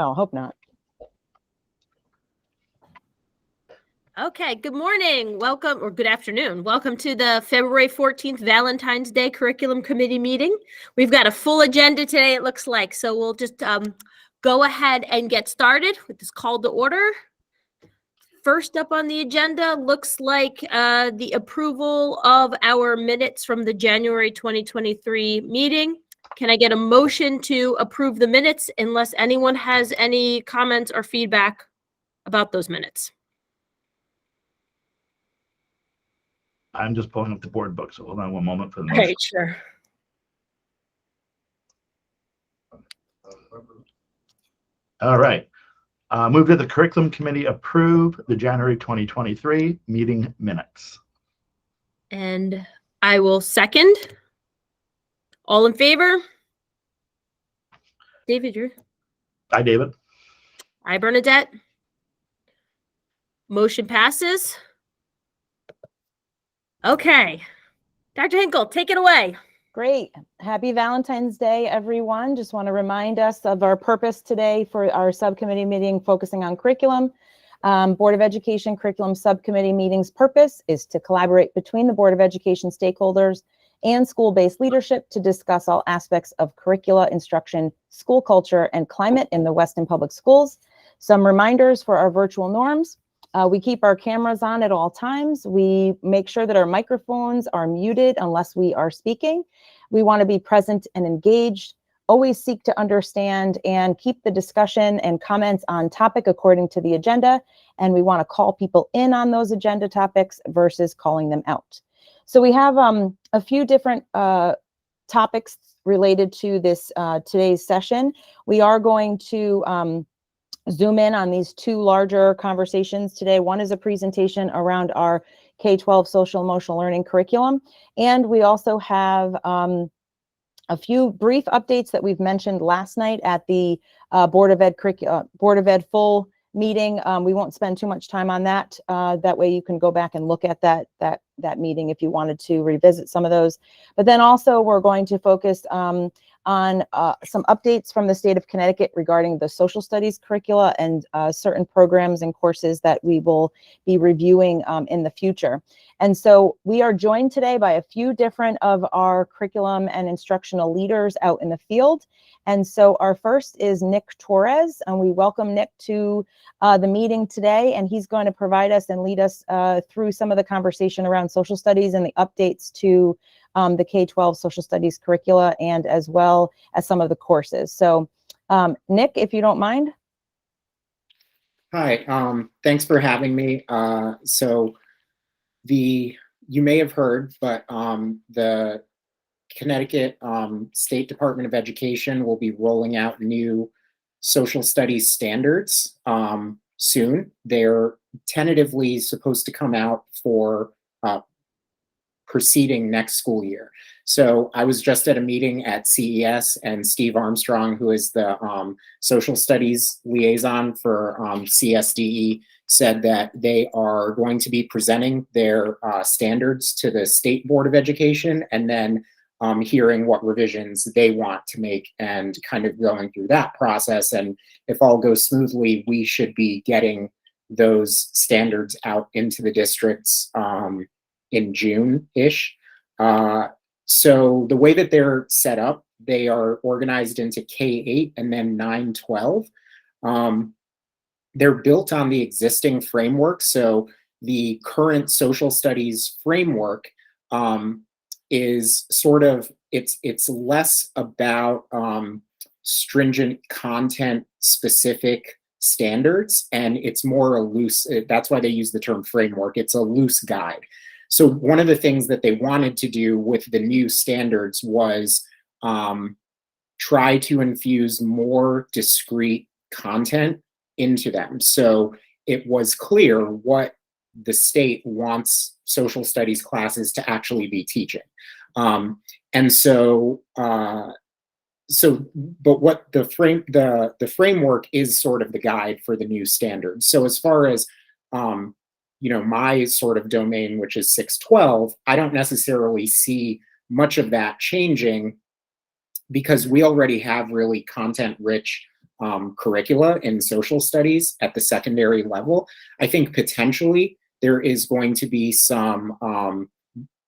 No, hope not. Okay, good morning. Welcome, or good afternoon. Welcome to the February 14th Valentine's Day Curriculum Committee meeting. We've got a full agenda today, it looks like, so we'll just go ahead and get started with this call to order. First up on the agenda looks like the approval of our minutes from the January 2023 meeting. Can I get a motion to approve the minutes unless anyone has any comments or feedback about those minutes? I'm just pulling up the board book, so hold on one moment for the All motion. right, sure. All right. Move that the curriculum committee approve the January 2023 meeting minutes. And I will second. All in favor? David, you're. Hi, David. Aye, Bernadette. Motion passes. Okay. Dr. Hinkle, take it away. Great. Happy Valentine's Day, everyone. Just want to remind us of our purpose today for our subcommittee meeting focusing on curriculum. Board of Education Curriculum Subcommittee meeting's purpose is to collaborate between the Board of Education stakeholders and school-based leadership to discuss all aspects of curricula, instruction, school culture, and climate in the Weston Public Schools. Some reminders for our virtual norms. We keep our cameras on at all times. We make sure that our microphones are muted unless we are speaking. We want to be present and engaged, always seek to understand and keep the discussion and comments on topic according to the agenda. And we want to call people in on those agenda topics versus calling them out. So we have a few different topics related to this today's session. We are going to zoom in on these two larger conversations today. One is a presentation around our K-12 social emotional learning curriculum. And we also have a few brief updates that we've mentioned last night at the Board of Ed full meeting. We won't spend too much time on that. That way you can go back and look at that meeting if you wanted to revisit some of those. But then also we're going to focus on some updates from the state of Connecticut regarding the social studies curricula and certain programs and courses that we will be reviewing in the future. And so we are joined today by a few different of our curriculum and instructional leaders out in the field. And so our first is Nick Torres, and we welcome Nick to the meeting today, and he's going to provide us and lead us through some of the conversation around social studies and the updates to the K-12 social studies curricula, and as well as some of the courses. So Nick, if you don't mind. Hi, thanks for having me. You may have heard, but the Connecticut State Department of Education will be rolling out new social studies standards soon. They're tentatively supposed to come out for preceding next school year. So I was just at a meeting at CES, and Steve Armstrong, who is the social studies liaison for CSDE, said that they are going to be presenting their standards to the State Board of Education, and then hearing what revisions they want to make and kind of going through that process. And if all goes smoothly, we should be getting those standards out into the districts in June-ish. So the way that they're set up, they are organized into K-8 and then 9-12. They're built on the existing framework. So the current social studies framework is sort of, it's less about stringent content specific standards, and it's more a loose, that's why they use the term framework. It's a loose guide. So one of the things that they wanted to do with the new standards was try to infuse more discrete content into them. So it was clear what the state wants social studies classes to actually be teaching. But what the framework is sort of the guide for the new standards. So as far as my sort of domain, which is 612, I don't necessarily see much of that changing because we already have really content-rich curricula in social studies at the secondary level. I think potentially there is going to be some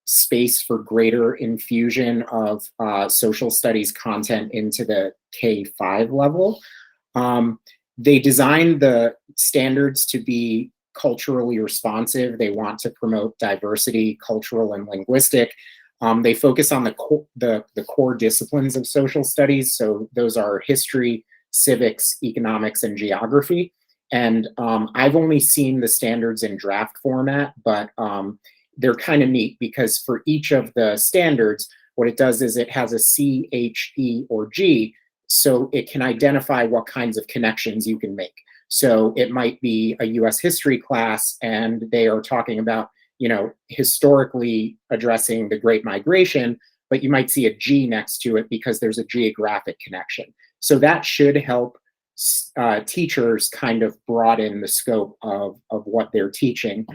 space for greater infusion of social studies content into the K-5 level. They designed the standards to be culturally responsive. They want to promote diversity, cultural and linguistic. They focus on the core disciplines of social studies. So those are history, civics, economics, and geography. And I've only seen the standards in draft format, but they're kind of neat because for each of the standards, what it does is it has a C, H, E, or G, so it can identify what kinds of connections you can make. So it might be a US history class and they are talking about, you know, historically addressing the Great Migration, but you might see a G next to it because there's a geographic connection. So that should help teachers kind of broaden the scope of what they're teaching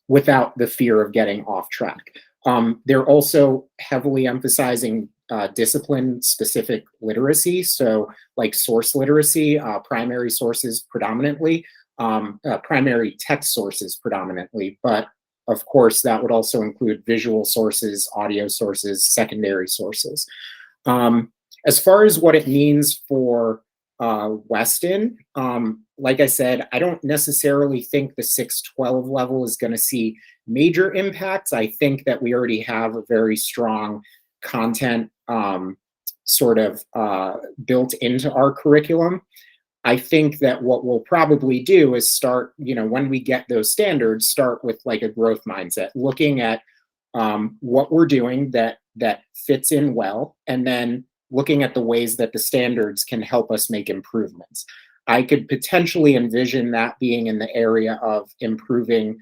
without the fear of getting off track. They're also heavily emphasizing discipline-specific literacy, so like source literacy, primary sources predominantly, primary text sources predominantly, but of course that would also include visual sources, audio sources, secondary sources. As far as what it means for Weston, like I said, I don't necessarily think the 612 level is going to see major impacts. I think that we already have a very strong content sort of built into our curriculum. I think that what we'll probably do is start, you know, when we get those standards, start with like a growth mindset, looking at what we're doing that fits in well, and then looking at the ways that the standards can help us make improvements. I could potentially envision that being in the area of improving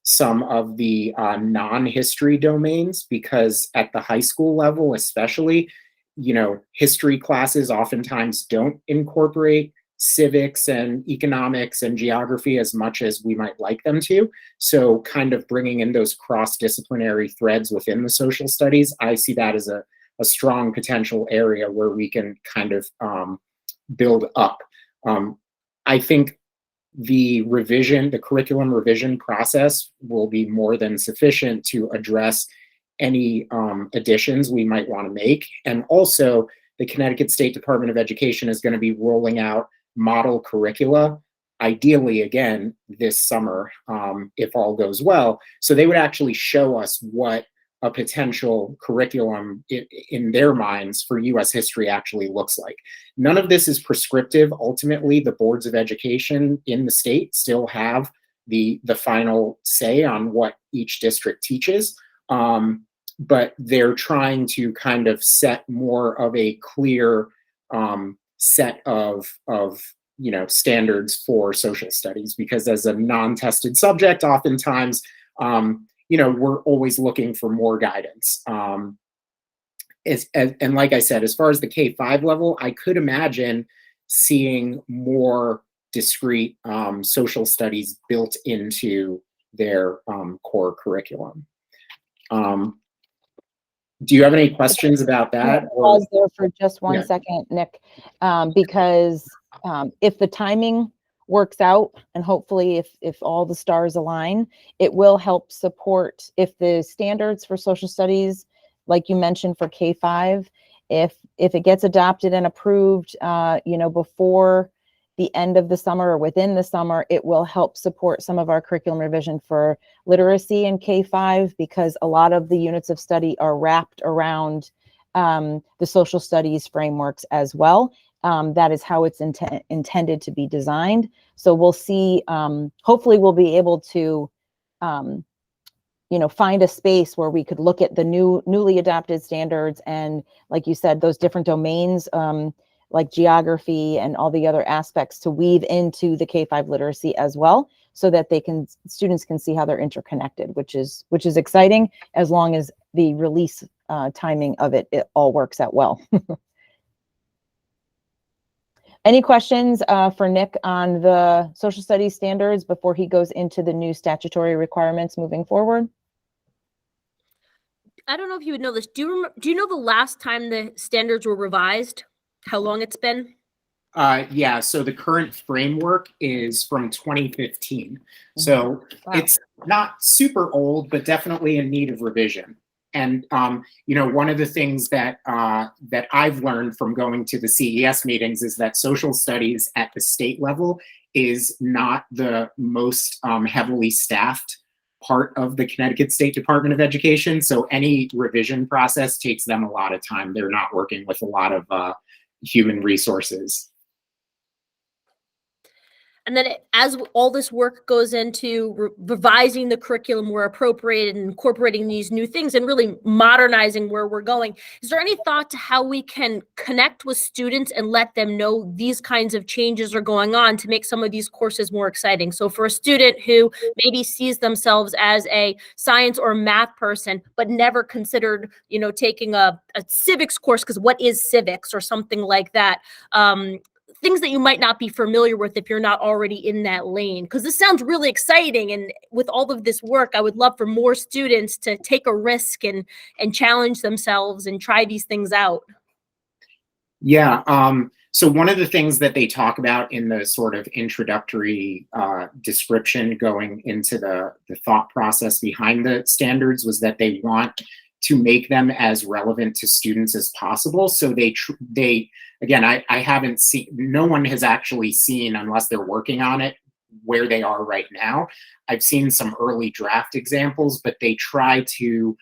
some of the non-history domains, because at the high school level especially, you know, history classes oftentimes don't incorporate civics and economics and geography as much as we might like them to. So kind of bringing in those cross-disciplinary threads within the social studies, I see that as a strong potential area where we can kind of build up. I think the curriculum revision process will be more than sufficient to address any additions we might want to make. And also, the Connecticut State Department of Education is going to be rolling out model curricula, ideally, again, this summer, if all goes well. So they would actually show us what a potential curriculum in their minds for US history actually looks like. None of this is prescriptive. Ultimately, the boards of education in the state still have the final say on what each district teaches. But they're trying to kind of set more of a clear set of you know, standards for social studies, because as a non-tested subject, oftentimes you know, we're always looking for more guidance. And like I said, as far as the K-5 level, I could imagine seeing more discrete social studies built into their core curriculum. Do you have any questions about that? Pause there for just one Yeah. second, Nick, because if the timing works out, and hopefully if all the stars align, it will help support if the standards for social studies, like you mentioned for K-5, if it gets adopted and approved, you know, before the end of the summer or within the summer, it will help support some of our curriculum revision for literacy in K-5, because a lot of the units of study are wrapped around the social studies frameworks as well. That is how it's intended to be designed. So we'll see, hopefully we'll be able to, you know, find a space where we could look at the newly adopted standards and, like you said, those different domains, like geography and all the other aspects, to weave into the K-5 literacy as well, so that students can see how they're interconnected, which is exciting, as long as the release timing of it all works out well. Any questions for Nick on the social studies standards before he goes into the new statutory requirements moving forward? I don't know if you would know this. Do you know the last time the standards were revised? how long it's been? Yeah, so the current framework is from 2015. So Wow. it's not super old, but definitely in need of revision. And one of the things that that I've learned from going to the CES meetings is that social studies at the state level is not the most heavily staffed part of the Connecticut State Department of Education. So any revision process takes them a lot of time. They're not working with a lot of human resources. And then as all this work goes into revising the curriculum where appropriate and incorporating these new things and really modernizing where we're going, is there any thought to how we can connect with students and let them know these kinds of changes are going on to make some of these courses more exciting? So for a student who maybe sees themselves as a science or math person, but never considered, taking a civics course, because what is civics or something like that, things that you might not be familiar with if you're not already in that lane, because this sounds really exciting. And with all of this work, I would love for more students to take a risk and challenge themselves and try these things out. Yeah. So one of the things that they talk about in the sort of introductory description going into the thought process behind the standards was that they want to make them as relevant to students as possible. So they again, I haven't seen, no one has actually seen, unless they're working on it, where they are right now. I've seen some early draft examples, but they try to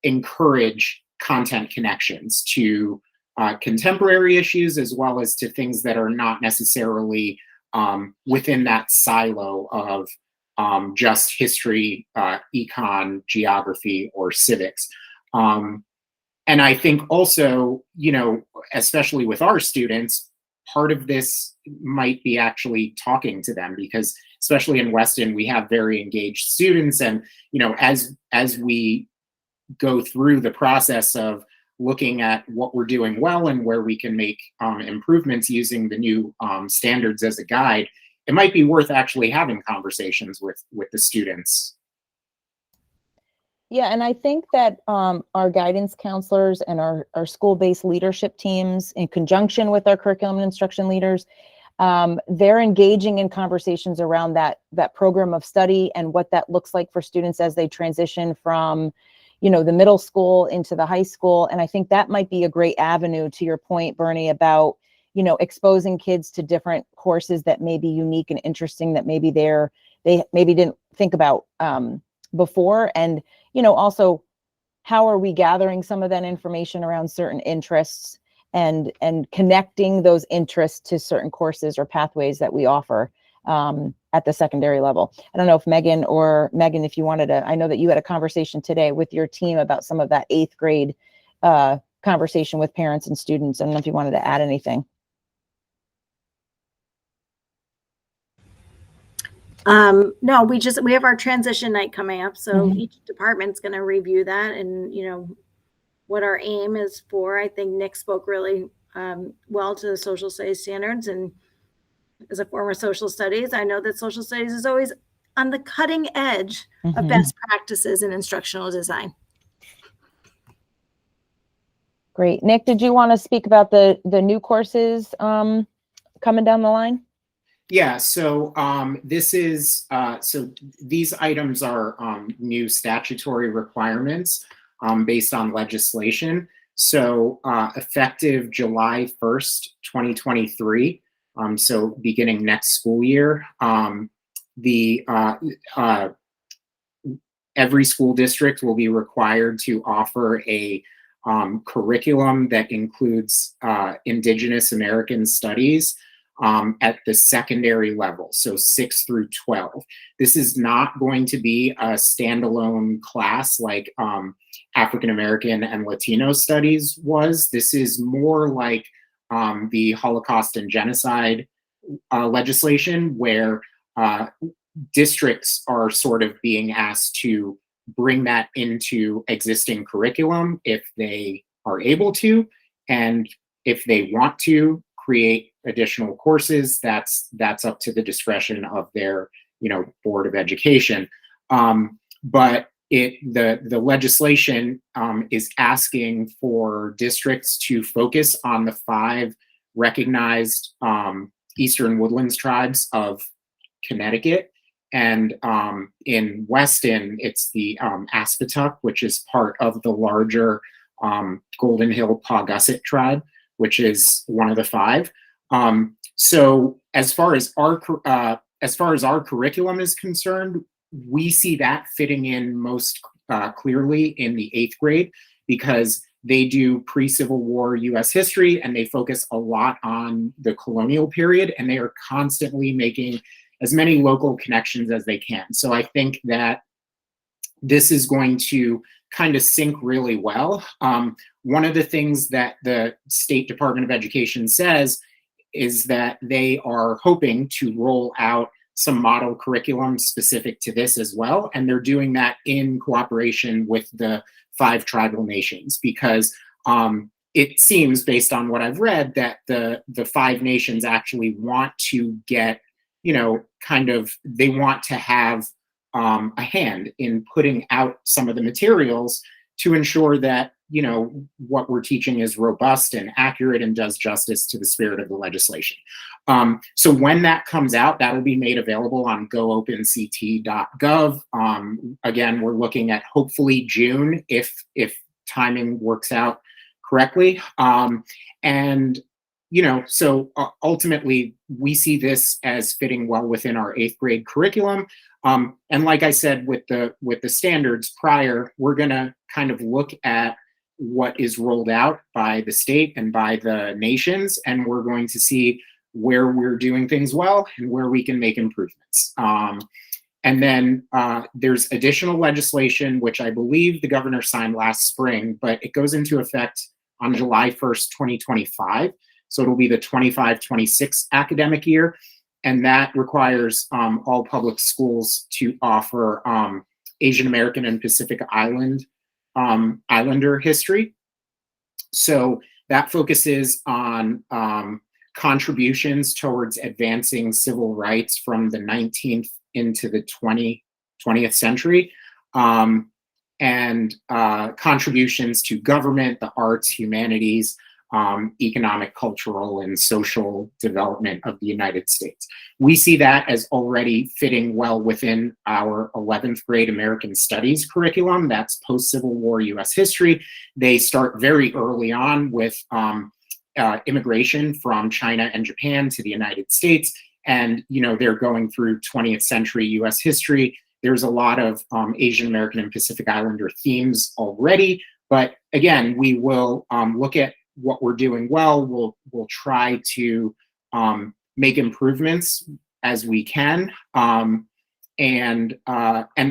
encourage content connections to contemporary issues, as well as to things that are not necessarily within that silo of just history, econ, geography, or civics. And I think also, especially with our students, part of this might be actually talking to them, because especially in Weston, we have very engaged students. And, as we go through the process of looking at what we're doing well and where we can make improvements using the new standards as a guide, it might be worth actually having conversations with the students. Yeah, and I think that our guidance counselors and our school-based leadership teams, in conjunction with our curriculum and instruction leaders, they're engaging in conversations around that program of study and what that looks like for students as they transition from, the middle school into the high school. And I think that might be a great avenue, to your point, Bernie, about exposing kids to different courses that may be unique and interesting, that maybe they maybe didn't think about before. And also, how are we gathering some of that information around certain interests and connecting those interests to certain courses or pathways that we offer at the secondary level? I don't know if Megan, if you wanted to, I know that you had a conversation today with your team about some of that 8th grade conversation with parents and students. I don't know if you wanted to add anything. No, we have our transition night coming up. So each department's going to review that and, what our aim is for. I think Nick spoke really well to the social studies standards. And as a former social studies, I know that social studies is always on the cutting edge of best practices in instructional design. Great. Nick, did you want to speak about the new courses coming down the line? Yeah, so this is, so these items are new statutory requirements based on legislation. So effective July 1st, 2023, so beginning next school year, every school district will be required to offer a curriculum that includes Indigenous American studies at the secondary level, so 6 through 12. This is not going to be a standalone class like African American and Latino studies was. This is more like the Holocaust and genocide legislation, where districts are sort of being asked to bring that into existing curriculum if they are able to, and if they want to create additional courses, that's up to the discretion of their Board of Education. But the legislation is asking for districts to focus on the 5 recognized Eastern Woodlands tribes of Connecticut. And in Weston, it's the Aspetuck, which is part of the larger Golden Hill Paugussett tribe, which is one of the 5. So as far as our curriculum is concerned, we see that fitting in most clearly in the 8th grade, because they do pre-Civil War U.S. history, and they focus a lot on the colonial period, and they are constantly making as many local connections as they can. So I think that this is going to kind of sync really well. One of the things that the State Department of Education says is that they are hoping to roll out some model curriculum specific to this as well. And they're doing that in cooperation with the 5 tribal nations, because it seems, based on what I've read, that the 5 nations actually want to get, they want to have a hand in putting out some of the materials to ensure that, what we're teaching is robust and accurate and does justice to the spirit of the legislation. So when that comes out, that'll be made available on goopenct.gov. Again, we're looking at hopefully June if timing works out correctly. So ultimately, we see this as fitting well within our 8th grade curriculum. And like I said, with the standards prior, we're going to kind of look at what is rolled out by the state and by the nations, and we're going to see where we're doing things well and where we can make improvements. And then there's additional legislation, which I believe the governor signed last spring, but it goes into effect on July 1st, 2025. So it'll be the 25-26 academic year. And that requires all public schools to offer Asian American and Pacific Islander history. So that focuses on contributions towards advancing civil rights from the 19th into the 20th century, and contributions to government, the arts, humanities, economic, cultural, and social development of the United States. We see that as already fitting well within our 11th grade American Studies curriculum. That's post-Civil War U.S. history. They start very early on with immigration from China and Japan to the United States. And, they're going through 20th century U.S. history. There's a lot of Asian American and Pacific Islander themes already. But again, we will look at what we're doing well. We'll try to make improvements as we can. And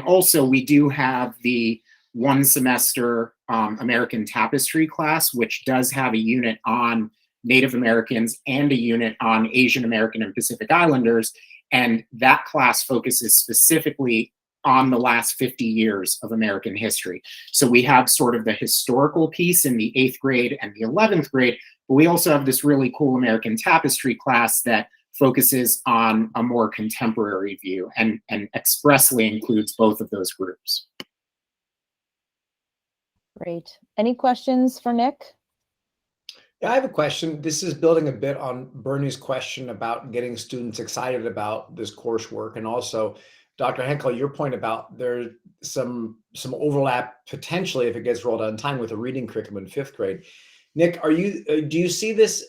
also we do have the 1 semester American Tapestry class, which does have a unit on Native Americans and a unit on Asian American and Pacific Islanders. And that class focuses specifically on the last 50 years of American history. So we have sort of the historical piece in the 8th grade and the 11th grade, but we also have this really cool American Tapestry class that focuses on a more contemporary view and expressly includes both of those groups. Great. Any questions for Nick? Yeah, I have a question. This is building a bit on Bernie's question about getting students excited about this coursework, and also Dr. Henkel, your point about there's some overlap potentially if it gets rolled out in time with a reading curriculum in 5th grade. Nick, do you see this?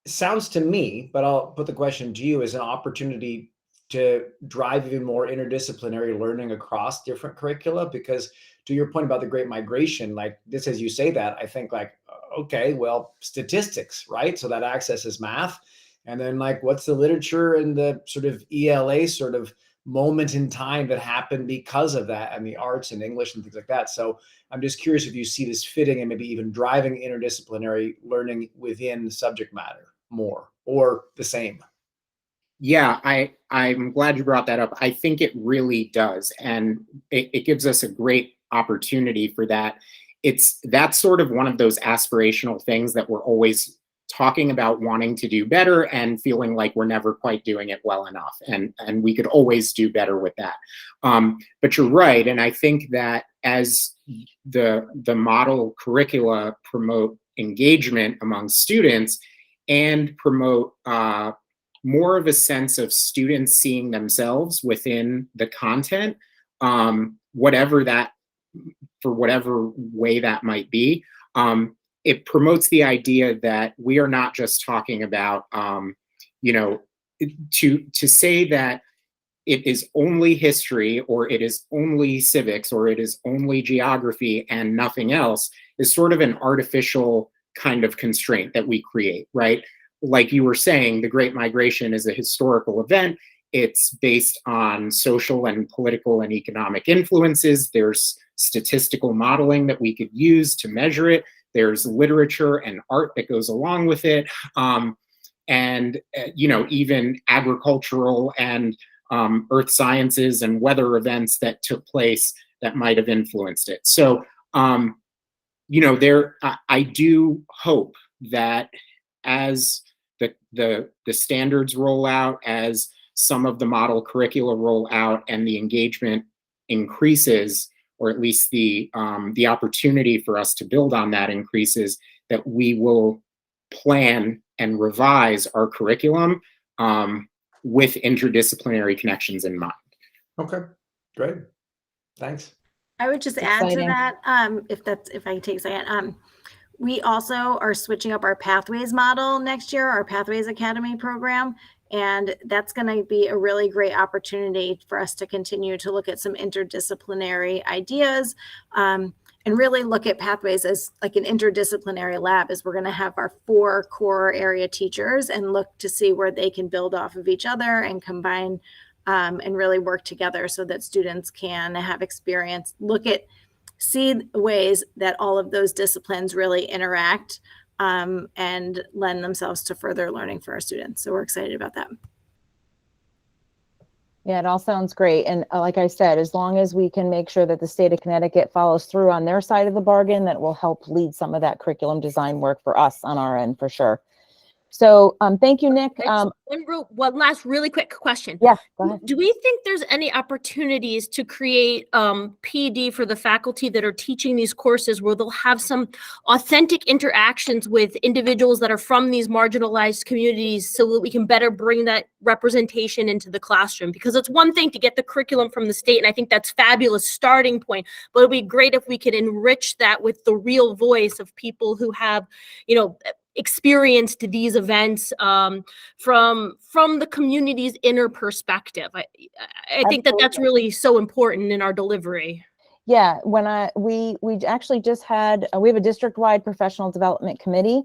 Sounds to me, but I'll put the question to you, as an opportunity to drive even more interdisciplinary learning across different curricula? Because to your point about the Great Migration, like this, as you say that, I think like, okay, well, statistics, right? So that accesses math. And then like, what's the literature and the sort of ELA sort of moment in time that happened because of that, and the arts and English and things like that. So I'm just curious if you see this fitting and maybe even driving interdisciplinary learning within subject matter more, or the same. Yeah, I'm glad you brought that up. I think it really does. And it gives us a great opportunity for that. That's sort of one of those aspirational things that we're always talking about wanting to do better and feeling like we're never quite doing it well enough. And we could always do better with that. But you're right. And I think that as the model curricula promote engagement among students and promote more of a sense of students seeing themselves within the content, whatever way that might be, it promotes the idea that we are not just talking about, to say that it is only history or it is only civics or it is only geography and nothing else is sort of an artificial kind of constraint that we create, right? Like you were saying, the Great Migration is a historical event. It's based on social and political and economic influences. There's statistical modeling that we could use to measure it. There's literature and art that goes along with it. Even agricultural and earth sciences and weather events that took place that might have influenced it. So, I do hope that as the standards roll out, as some of the model curricula roll out and the engagement increases, or at least the opportunity for us to build on that increases, that we will plan and revise our curriculum with interdisciplinary connections in mind. Okay, great. Thanks. I would just It's add exciting. to that, if I can take a second. We also are switching up our Pathways model next year, our Pathways Academy program. And that's going to be a really great opportunity for us to continue to look at some interdisciplinary ideas and really look at Pathways as like an interdisciplinary lab, as we're going to have our 4 core area teachers and look to see where they can build off of each other and combine and really work together so that students can have experience, see ways that all of those disciplines really interact and lend themselves to further learning for our students. So we're excited about that. Yeah, it all sounds great. And like I said, as long as we can make sure that the state of Connecticut follows through on their side of the bargain, that will help lead some of that curriculum design work for us on our end for sure. So thank you, Nick. One last really quick question. Yeah, go ahead. Do we think there's any opportunities to create PD for the faculty that are teaching these courses where they'll have some authentic interactions with individuals that are from these marginalized communities so that we can better bring that representation into the classroom? Because it's one thing to get the curriculum from the state, and I think that's a fabulous starting point, but it'd be great if we could enrich that with the real voice of people who have, experienced these events from the community's inner perspective. I think that's really so important in our delivery. Yeah, we actually just had, we have a district-wide professional development committee.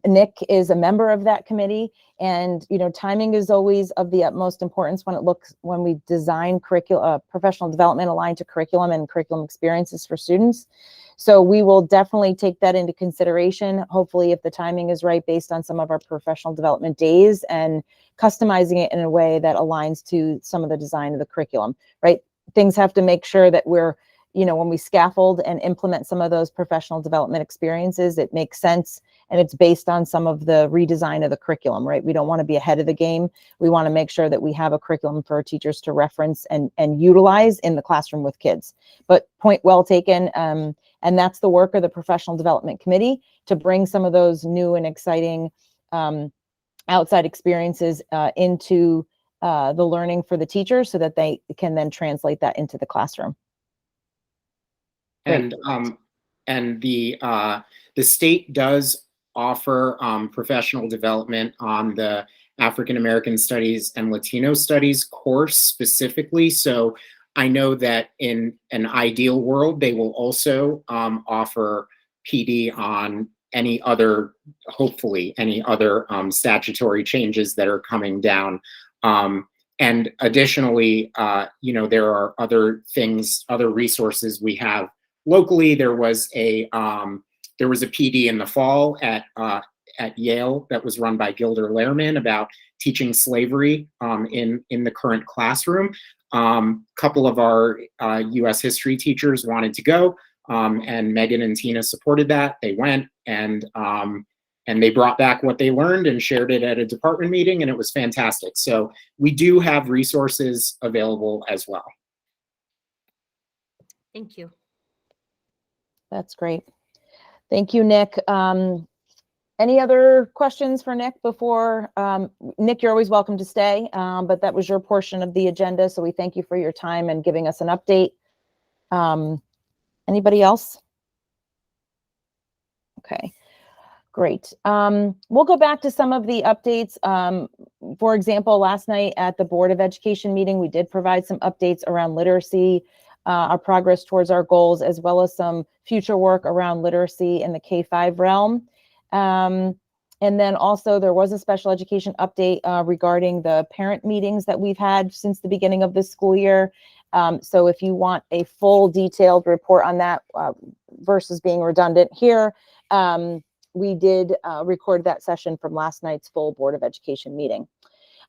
Nick is a member of that committee, and timing is always of the utmost importance when we design professional development aligned to curriculum and curriculum experiences for students. So we will definitely take that into consideration, hopefully if the timing is right, based on some of our professional development days, and customizing it in a way that aligns to some of the design of the curriculum, right? Things have to make sure that we're, when we scaffold and implement some of those professional development experiences, it makes sense and it's based on some of the redesign of the curriculum, right? We don't want to be ahead of the game. We want to make sure that we have a curriculum for our teachers to reference and utilize in the classroom with kids. But point well taken. And that's the work of the professional development committee, to bring some of those new and exciting outside experiences into the learning for the teachers so that they can then translate that into the classroom. And the state does offer professional development on the African American Studies and Latino Studies course specifically. So I know that in an ideal world, they will also offer PD on hopefully any other statutory changes that are coming down. And additionally, there are other resources we have locally. There was a PD in the fall at Yale that was run by Gilder Lehrman about teaching slavery in the current classroom. Couple of our U.S. history teachers wanted to go, and Megan and Tina supported that. They went, and and they brought back what they learned and shared it at a department meeting, and it was fantastic. So we do have resources available as well. Thank you. That's great. Thank you, Nick. Any other questions for Nick before? Nick, you're always welcome to stay, but that was your portion of the agenda. So we thank you for your time and giving us an update. Anybody else? Okay, great. We'll go back to some of the updates. For example, last night at the Board of Education meeting, we did provide some updates around literacy, our progress towards our goals, as well as some future work around literacy in the K-5 realm. And then also there was a special education update regarding the parent meetings that we've had since the beginning of this school year. So if you want a full detailed report on that versus being redundant here, we did record that session from last night's full Board of Education meeting.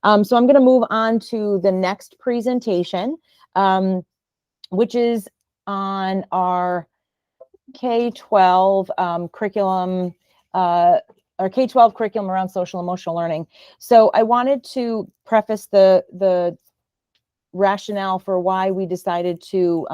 So I'm going to move on to the next presentation, which is on our K-12 curriculum, our K-12 curriculum around social emotional learning. So I wanted to preface the rationale for why we decided to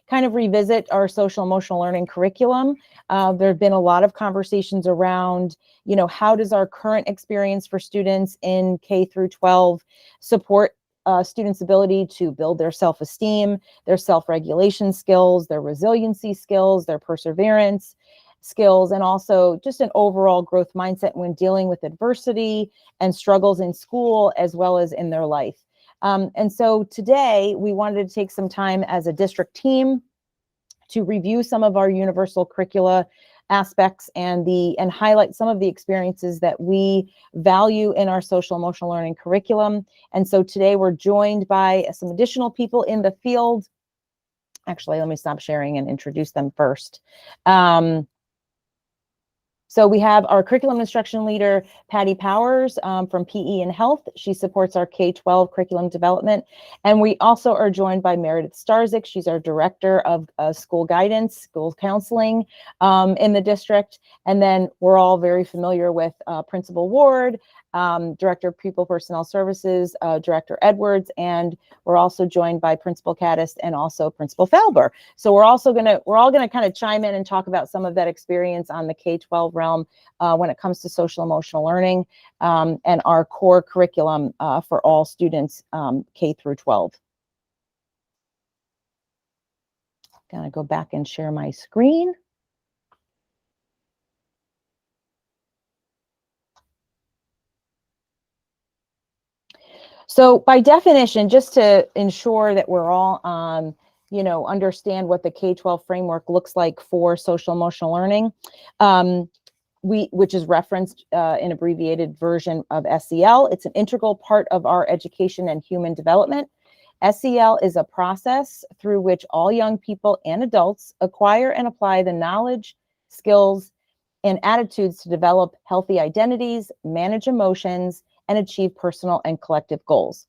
kind of revisit our social emotional learning curriculum. There have been a lot of conversations around, you know, how does our current experience for students in K through 12 support students' ability to build their self-esteem, their self-regulation skills, their resiliency skills, their perseverance skills, and also just an overall growth mindset when dealing with adversity and struggles in school as well as in their life. And so today we wanted to take some time as a district team to review some of our universal curricula aspects and highlight some of the experiences that we value in our social emotional learning curriculum. And so today we're joined by some additional people in the field. Actually, let me stop sharing and introduce them first. So we have our curriculum instruction leader, Patty Powers from PE and Health. She supports our K-12 curriculum development. And we also are joined by Meredith Starzik. She's our director of school guidance, school counseling in the district. And then we're all very familiar with Principal Ward, Director of Pupil Personnel Services, Director Edwards, and we're also joined by Principal Caddis and also Principal Falber. So we're all gonna kind of chime in and talk about some of that experience on the K-12 realm when it comes to social emotional learning and our core curriculum for all students K through 12. Gonna go back and share my screen. So by definition, just to ensure that we're all understand what the K-12 framework looks like for social emotional learning, which is referenced in abbreviated version of SEL. It's an integral part of our education and human development. SEL is a process through which all young people and adults acquire and apply the knowledge, skills, and attitudes to develop healthy identities, manage emotions, and achieve personal and collective goals.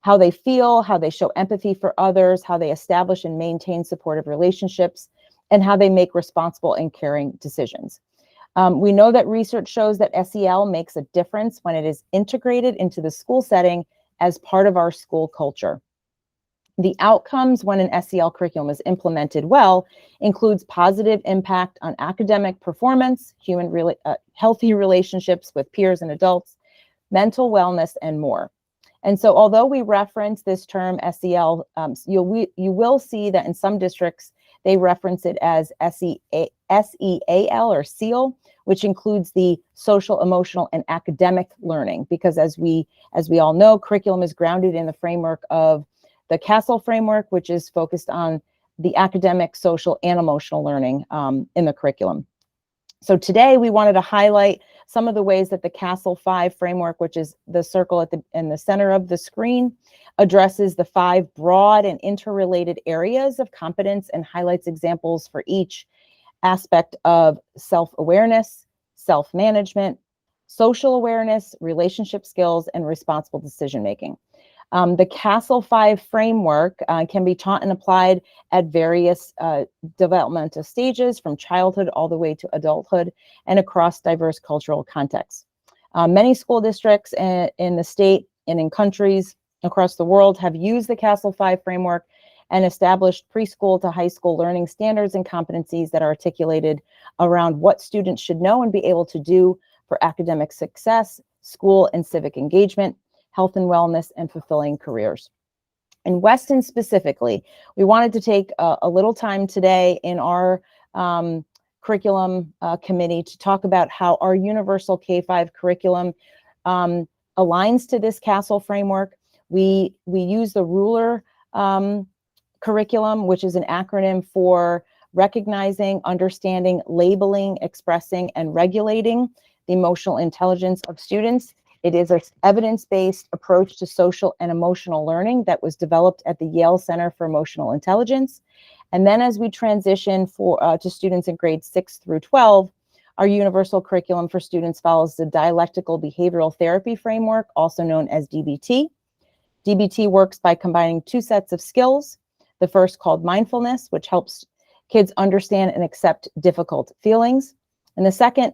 How they feel, how they show empathy for others, how they establish and maintain supportive relationships, and how they make responsible and caring decisions. We know that research shows that SEL makes a difference when it is integrated into the school setting as part of our school culture. The outcomes when an SEL curriculum is implemented well includes positive impact on academic performance, healthy relationships with peers and adults, mental wellness, and more. And so although we reference this term SEL, you will see that in some districts, they reference it as SEAL or SEAL, which includes the social, emotional, and academic learning. Because as we all know, curriculum is grounded in the framework of the CASEL framework, which is focused on the academic, social, and emotional learning in the curriculum. So today we wanted to highlight some of the ways that the CASEL 5 framework, which is the circle in the center of the screen, addresses the 5 broad and interrelated areas of competence and highlights examples for each aspect of self-awareness, self-management, social awareness, relationship skills, and responsible decision-making. The Castle 5 framework can be taught and applied at various developmental stages, from childhood all the way to adulthood, and across diverse cultural contexts. Many school districts in the state and in countries across the world have used the Castle 5 framework and established preschool to high school learning standards and competencies that are articulated around what students should know and be able to do for academic success, school and civic engagement, health and wellness, and fulfilling careers. In Weston specifically, we wanted to take a little time today in our curriculum committee to talk about how our universal K-5 curriculum aligns to this Castle framework. We use the Ruler curriculum, which is an acronym for recognizing, understanding, labeling, expressing, and regulating the emotional intelligence of students. It is an evidence-based approach to social and emotional learning that was developed at the Yale Center for Emotional Intelligence. And then as we transition to students in grades 6 through 12, our universal curriculum for students follows the dialectical behavioral therapy framework, also known as DBT. DBT works by combining two sets of skills. The first, called mindfulness, which helps kids understand and accept difficult feelings. And the second,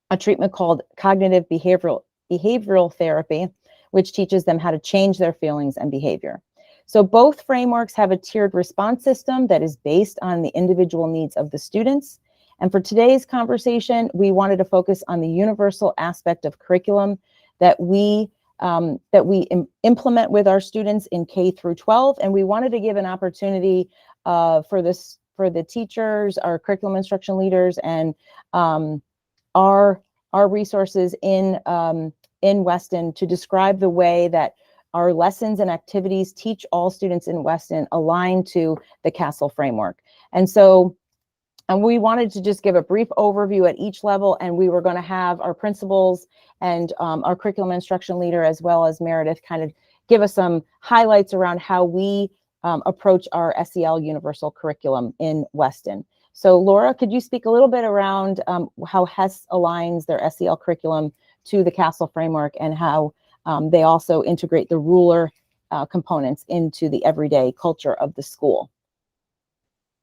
a treatment called cognitive behavioral therapy, which teaches them how to change their feelings and behavior. So both frameworks have a tiered response system that is based on the individual needs of the students. And for today's conversation, we wanted to focus on the universal aspect of curriculum that we implement with our students in K through 12. And we wanted to give an opportunity for the teachers, our curriculum instruction leaders, and our resources in Weston to describe the way that our lessons and activities teach all students in Weston align to the Castle framework. And we wanted to just give a brief overview at each level, and we were going to have our principals and our curriculum instruction leader, as well as Meredith, kind of give us some highlights around how we approach our SEL universal curriculum in Weston. So Laura, could you speak a little bit around how HES aligns their SEL curriculum to the Castle framework, and how they also integrate the Ruler components into the everyday culture of the school?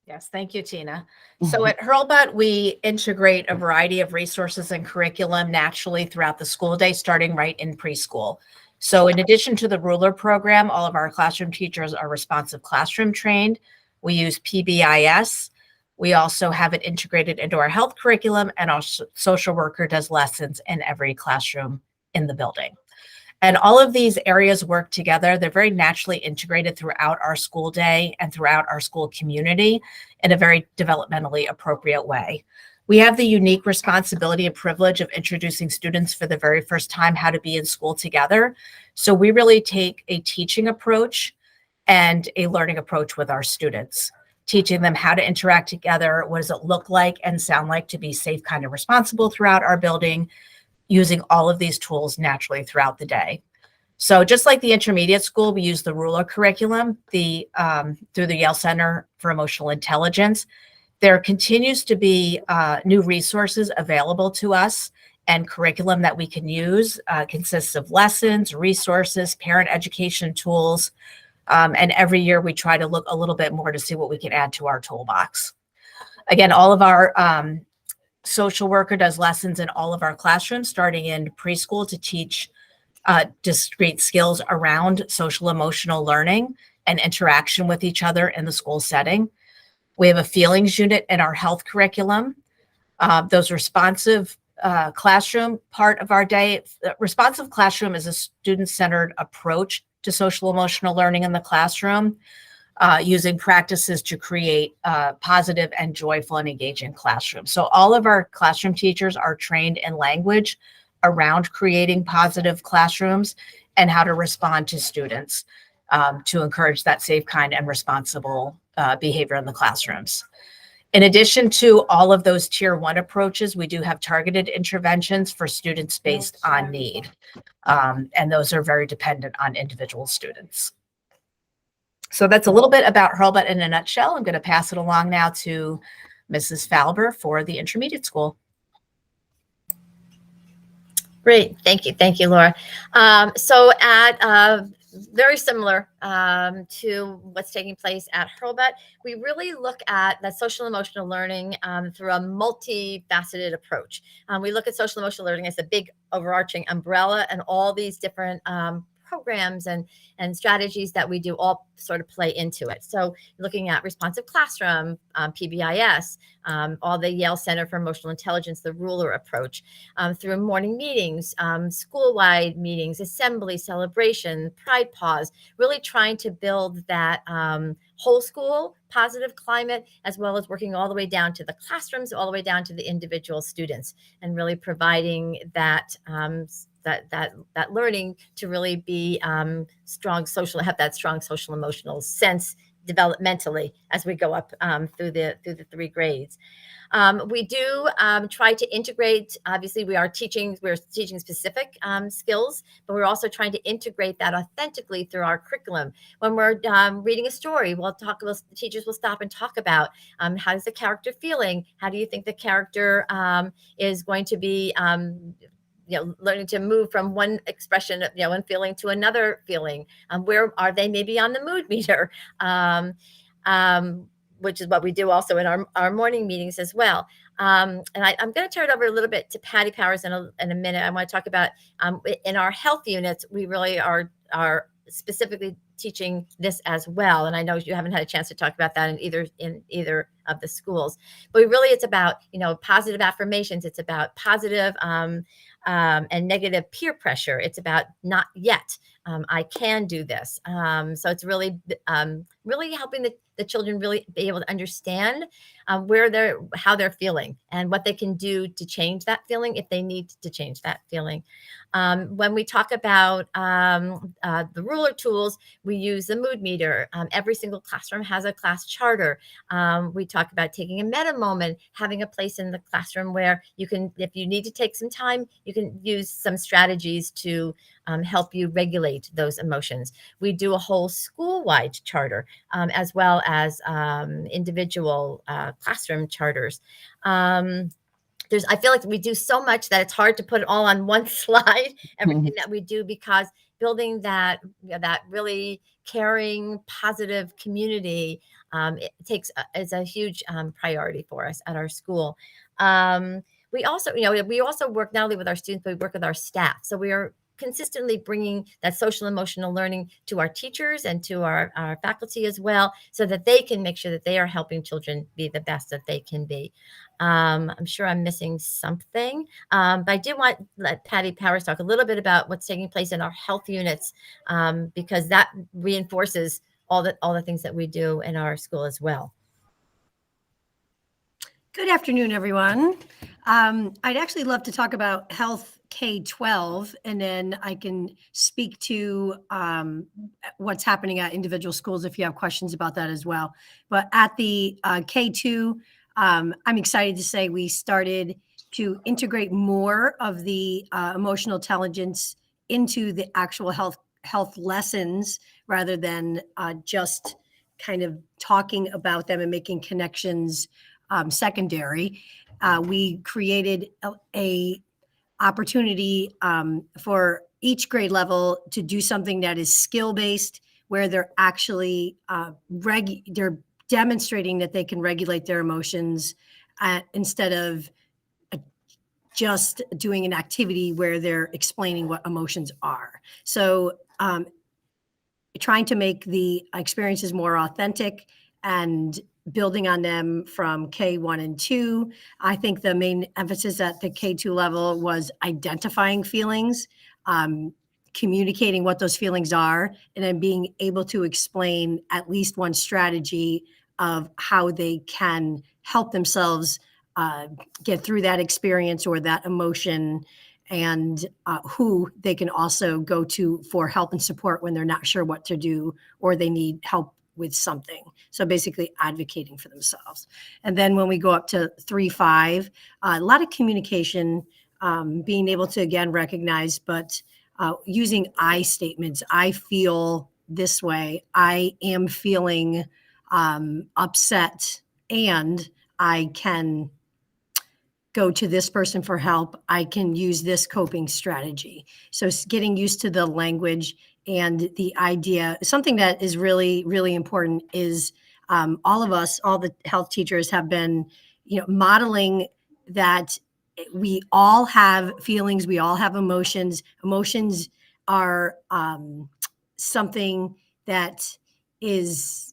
Yes, thank you, Tina. So at Hurlbut, we integrate a variety of resources and curriculum naturally throughout the school day, starting right in preschool. So in addition to the Ruler program, all of our classroom teachers are responsive classroom trained. We use PBIS. We also have it integrated into our health curriculum, and our social worker does lessons in every classroom in the building. And all of these areas work together. They're very naturally integrated throughout our school day and throughout our school community in a very developmentally appropriate way. We have the unique responsibility and privilege of introducing students for the very first time how to be in school together. So we really take a teaching approach and a learning approach with our students, teaching them how to interact together. What does it look like and sound like to be safe, kind, and responsible throughout our building, using all of these tools naturally throughout the day. So just like the intermediate school, we use the Ruler curriculum through the Yale Center for Emotional Intelligence. There continues to be new resources available to us, and curriculum that we can use consists of lessons, resources, parent education tools, and every year we try to look a little bit more to see what we can add to our toolbox. Again, all of our social worker does lessons in all of our classrooms, starting in preschool, to teach discrete skills around social emotional learning and interaction with each other in the school setting. We have a feelings unit in our health curriculum. Those responsive classroom part of our day. Responsive classroom is a student-centered approach to social emotional learning in the classroom, using practices to create positive and joyful and engaging classrooms. So all of our classroom teachers are trained in language around creating positive classrooms and how to respond to students to encourage that safe, kind, and responsible behavior in the classrooms. In addition to all of those tier 1 approaches, we do have targeted interventions for students based on need. And those are very dependent on individual students. So that's a little bit about Hurlbut in a nutshell. I'm going to pass it along now to Mrs. Falber for the intermediate school. Great. Thank you. Thank you, Laura. So at very similar to what's taking place at Hurlbut. We really look at that social emotional learning through a multifaceted approach. We look at social emotional learning as a big overarching umbrella, and all these different programs and strategies that we do all sort of play into it. So looking at responsive classroom, PBIS, all the Yale Center for Emotional Intelligence, the ruler approach, through morning meetings, school-wide meetings, assembly, celebration, pride pause, really trying to build that whole school positive climate, as well as working all the way down to the classrooms, all the way down to the individual students, and really providing that that learning to really be strong social, have that strong social emotional sense developmentally as we go up through the 3 grades. We do try to integrate, obviously we're teaching specific skills, but we're also trying to integrate that authentically through our curriculum. When we're reading a story, the teachers will stop and talk about how is the character feeling? How do you think the character is going to be learning to move from one expression, one feeling to another feeling? Where are they maybe on the mood meter? Which is what we do also in our morning meetings as well. And I'm going to turn it over a little bit to Patty Powers in a minute. I want to talk about in our health units, we really are specifically teaching this as well. And I know you haven't had a chance to talk about that in either of the schools, but it's about, positive affirmations. It's about positive and negative peer pressure. It's about not yet. I can do this. So it's really helping the children really be able to understand how they're feeling and what they can do to change that feeling if they need to change that feeling. When we talk about the ruler tools, we use the mood meter. Every single classroom has a class charter. We talk about taking a meta moment, having a place in the classroom where you can, if you need to take some time, you can use some strategies to help you regulate those emotions. We do a whole school-wide charter, as well as individual classroom charters. I feel like we do so much that it's hard to put it all on one slide, everything that we do, because building that really caring, positive community is a huge priority for us at our school. We also work not only with our students, but we work with our staff. So we are consistently bringing that social emotional learning to our teachers and to our faculty as well, so that they can make sure that they are helping children be the best that they can be. I'm sure I'm missing something, but I did want to let Patty Powers talk a little bit about what's taking place in our health units, because that reinforces all the things that we do in our school as well. Good afternoon, everyone. I'd actually love to talk about health K-12, and then I can speak to what's happening at individual schools if you have questions about that as well. But at the K-2, I'm excited to say we started to integrate more of the emotional intelligence into the actual health lessons, rather than just kind of talking about them and making connections secondary. We created a opportunity for each grade level to do something that is skill-based, where they're actually they're demonstrating that they can regulate their emotions instead of just doing an activity where they're explaining what emotions are. So trying to make the experiences more authentic and building on them from K1 and 2. I think the main emphasis at the K2 level was identifying feelings, communicating what those feelings are, and then being able to explain at least one strategy of how they can help themselves get through that experience or that emotion, and who they can also go to for help and support when they're not sure what to do or they need help with something. So basically advocating for themselves. And then when we go up to 3-5, a lot of communication, being able to again recognize, but using I statements. I feel this way. I am feeling upset, and I can go to this person for help. I can use this coping strategy. So getting used to the language and the idea, something that is really, really important is all of us, all the health teachers have been, modeling that we all have feelings, we all have emotions. Emotions are something that is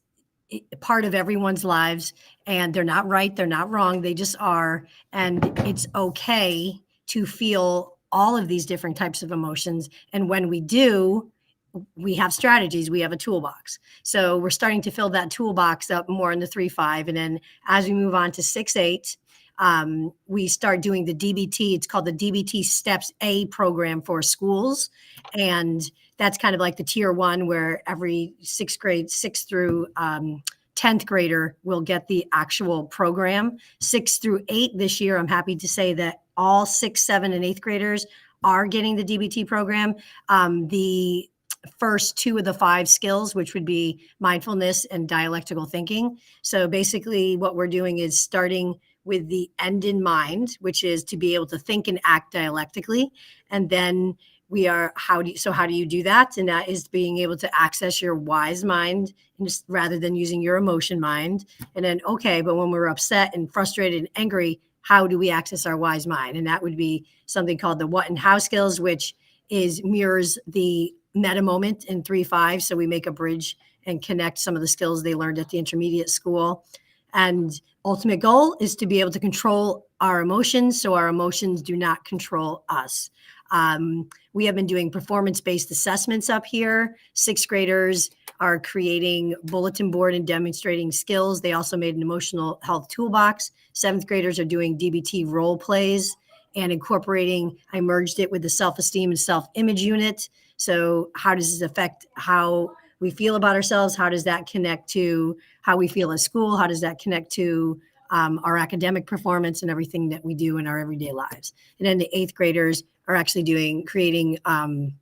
part of everyone's lives, and they're not right, they're not wrong, they just are. And it's okay to feel all of these different types of emotions. And when we do, we have strategies, we have a toolbox. So we're starting to fill that toolbox up more in the 3-5. And then as we move on to 6-8, we start doing the DBT. It's called the DBT Steps A program for schools. And that's kind of like the tier 1, where every 6th through 10th grader will get the actual program. 6 through 8 this year, I'm happy to say that all 6, 7, and 8th graders are getting the DBT program. The first 2 of the 5 skills, which would be mindfulness and dialectical thinking. So basically what we're doing is starting with the end in mind, which is to be able to think and act dialectically. And then how do you do that? And that is being able to access your wise mind rather than using your emotion mind. And then, okay, but when we're upset and frustrated and angry, how do we access our wise mind? And that would be something called the what and how skills, which mirrors the meta moment in 3-5. So we make a bridge and connect some of the skills they learned at the intermediate school. And ultimate goal is to be able to control our emotions so our emotions do not control us. We have been doing performance-based assessments up here. 6th graders are creating bulletin board and demonstrating skills. They also made an emotional health toolbox. 7th graders are doing DBT role plays and incorporating, I merged it with the self-esteem and self-image unit. So how does this affect how we feel about ourselves? How does that connect to how we feel at school? How does that connect to our academic performance and everything that we do in our everyday lives? And then the 8th graders are actually creating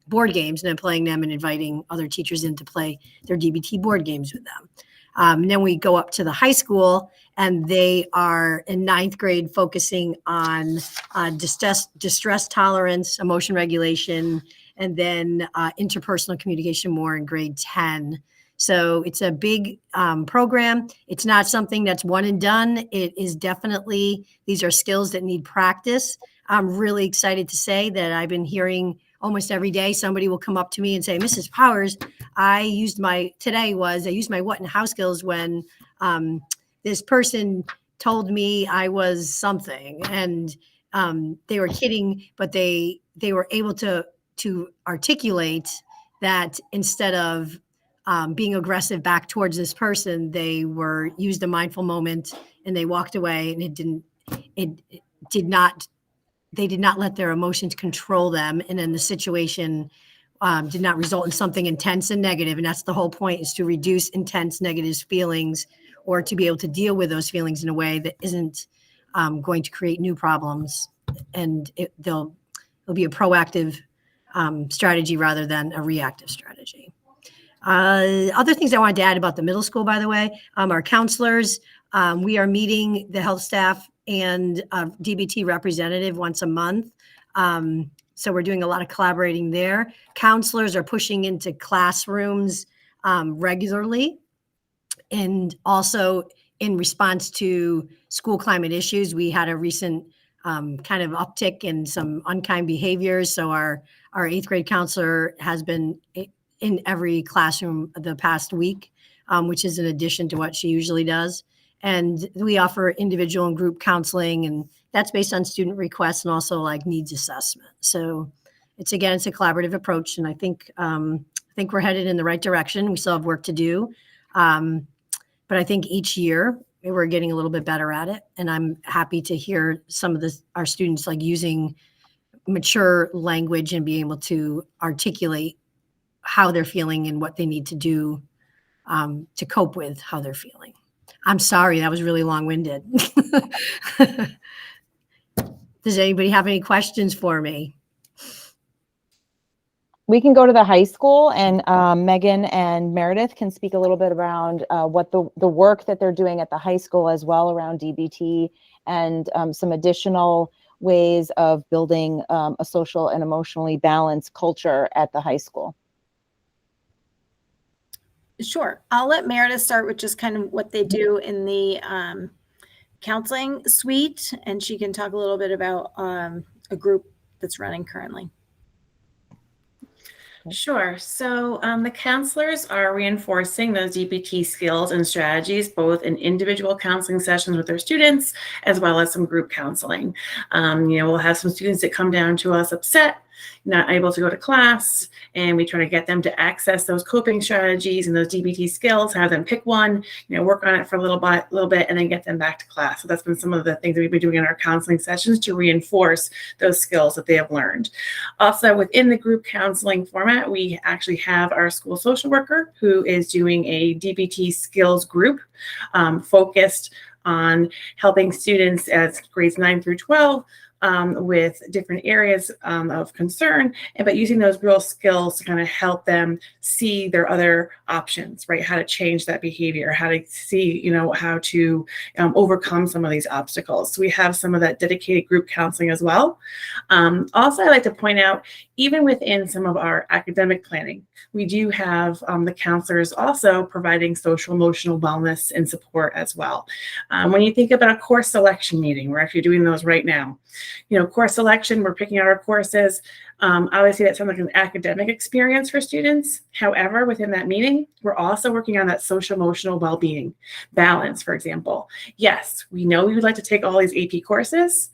board games and then playing them and inviting other teachers in to play their DBT board games with them. And then we go up to the high school, and they are in 9th grade focusing on distress tolerance, emotion regulation, and then interpersonal communication more in grade 10. So it's a big program. It's not something that's one and done. It is definitely, these are skills that need practice. I'm really excited to say that I've been hearing almost every day, somebody will come up to me and say, Mrs. Powers, I used my what and how skills when this person told me I was something. And they were kidding, but they were able to articulate that instead of being aggressive back towards this person, they used a mindful moment and they walked away, and they did not let their emotions control them. And then the situation did not result in something intense and negative. And that's the whole point, is to reduce intense negative feelings, or to be able to deal with those feelings in a way that isn't going to create new problems. And there'll be a proactive strategy rather than a reactive strategy. Other things I wanted to add about the middle school, by the way, our counselors, we are meeting the health staff and DBT representative once a month. So we're doing a lot of collaborating there. Counselors are pushing into classrooms regularly. And also in response to school climate issues, we had a recent kind of uptick in some unkind behaviors. So our 8th grade counselor has been in every classroom the past week, which is in addition to what she usually does. And we offer individual and group counseling, and that's based on student requests and also like needs assessment. So it's a collaborative approach, and I think we're headed in the right direction. We still have work to do, but I think each year we're getting a little bit better at it. And I'm happy to hear some of our students like using mature language and being able to articulate how they're feeling and what they need to do to cope with how they're feeling. I'm sorry, that was really long-winded. Does anybody have any questions for me? We can go to the high school, and Megan and Meredith can speak a little bit around what the work that they're doing at the high school as well around DBT and some additional ways of building a social and emotionally balanced culture at the high school. Sure. I'll let Meredith start with just kind of what they do in the counseling suite, and she can talk a little bit about a group that's running currently. Sure. So the counselors are reinforcing those DBT skills and strategies, both in individual counseling sessions with their students, as well as some group counseling. We'll have some students that come down to us upset, not able to go to class, and we try to get them to access those coping strategies and those DBT skills, have them pick one, work on it for a little bit, and then get them back to class. So that's been some of the things that we've been doing in our counseling sessions to reinforce those skills that they have learned. Also, within the group counseling format, we actually have our school social worker who is doing a DBT skills group focused on helping students as grades 9 through 12 with different areas of concern, but using those real skills to kind of help them see their other options, right? How to change that behavior, how to see, how to overcome some of these obstacles. So we have some of that dedicated group counseling as well. Also, I'd like to point out, even within some of our academic planning, we do have the counselors also providing social emotional wellness and support as well. When you think about a course selection meeting, we're actually doing those right now. Course selection, we're picking out our courses. Obviously, that sounds like an academic experience for students. However, within that meeting, we're also working on that social emotional well-being balance, for example. Yes, we know we would like to take all these AP courses,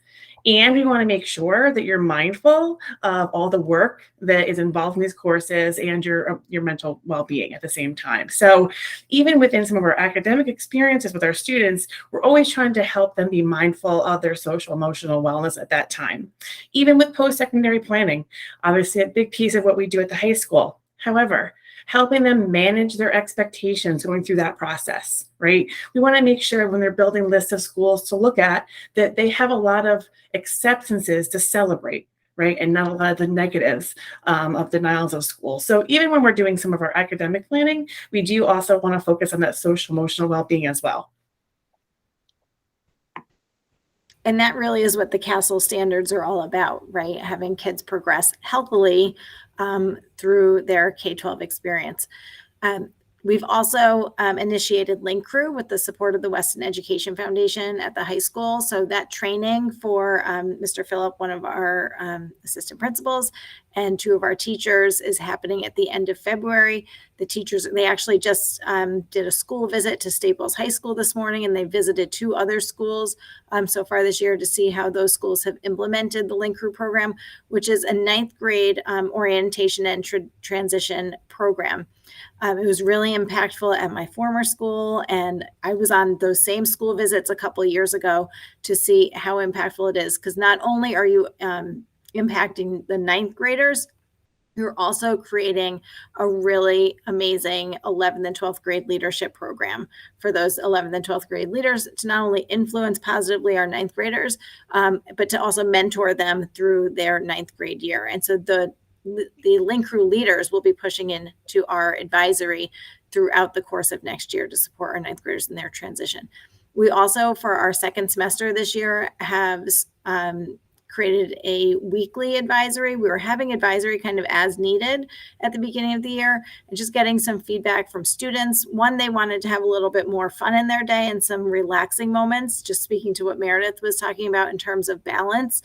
and we want to make sure that you're mindful of all the work that is involved in these courses and your mental well-being at the same time. So even within some of our academic experiences with our students, we're always trying to help them be mindful of their social emotional wellness at that time. Even with post-secondary planning, obviously a big piece of what we do at the high school. However, helping them manage their expectations going through that process, right? We want to make sure when they're building lists of schools to look at that they have a lot of acceptances to celebrate, right? And not a lot of the negatives of denials of school. So even when we're doing some of our academic planning, we do also want to focus on that social emotional well-being as well. And that really is what the CASEL standards are all about, right? Having kids progress healthily through their K-12 experience. We've also initiated Link Crew with the support of the Weston Education Foundation at the high school. So that training for Mr. Phillip, one of our assistant principals, and 2 of our teachers is happening at the end of February. The teachers, they actually just did a school visit to Staples High School this morning, and they visited 2 other schools so far this year to see how those schools have implemented the Link Crew program, which is a 9th grade orientation and transition program. It was really impactful at my former school, and I was on those same school visits a couple of years ago to see how impactful it is, because not only are you impacting the 9th graders, you're also creating a really amazing 11th and 12th grade leadership program for those 11th and 12th grade leaders to not only influence positively our 9th graders, but to also mentor them through their 9th grade year. And so the Link Crew leaders will be pushing into our advisory throughout the course of next year to support our 9th graders in their transition. We also, for our second semester this year, have created a weekly advisory. We were having advisory kind of as needed at the beginning of the year and just getting some feedback from students. One, they wanted to have a little bit more fun in their day and some relaxing moments, just speaking to what Meredith was talking about in terms of balance.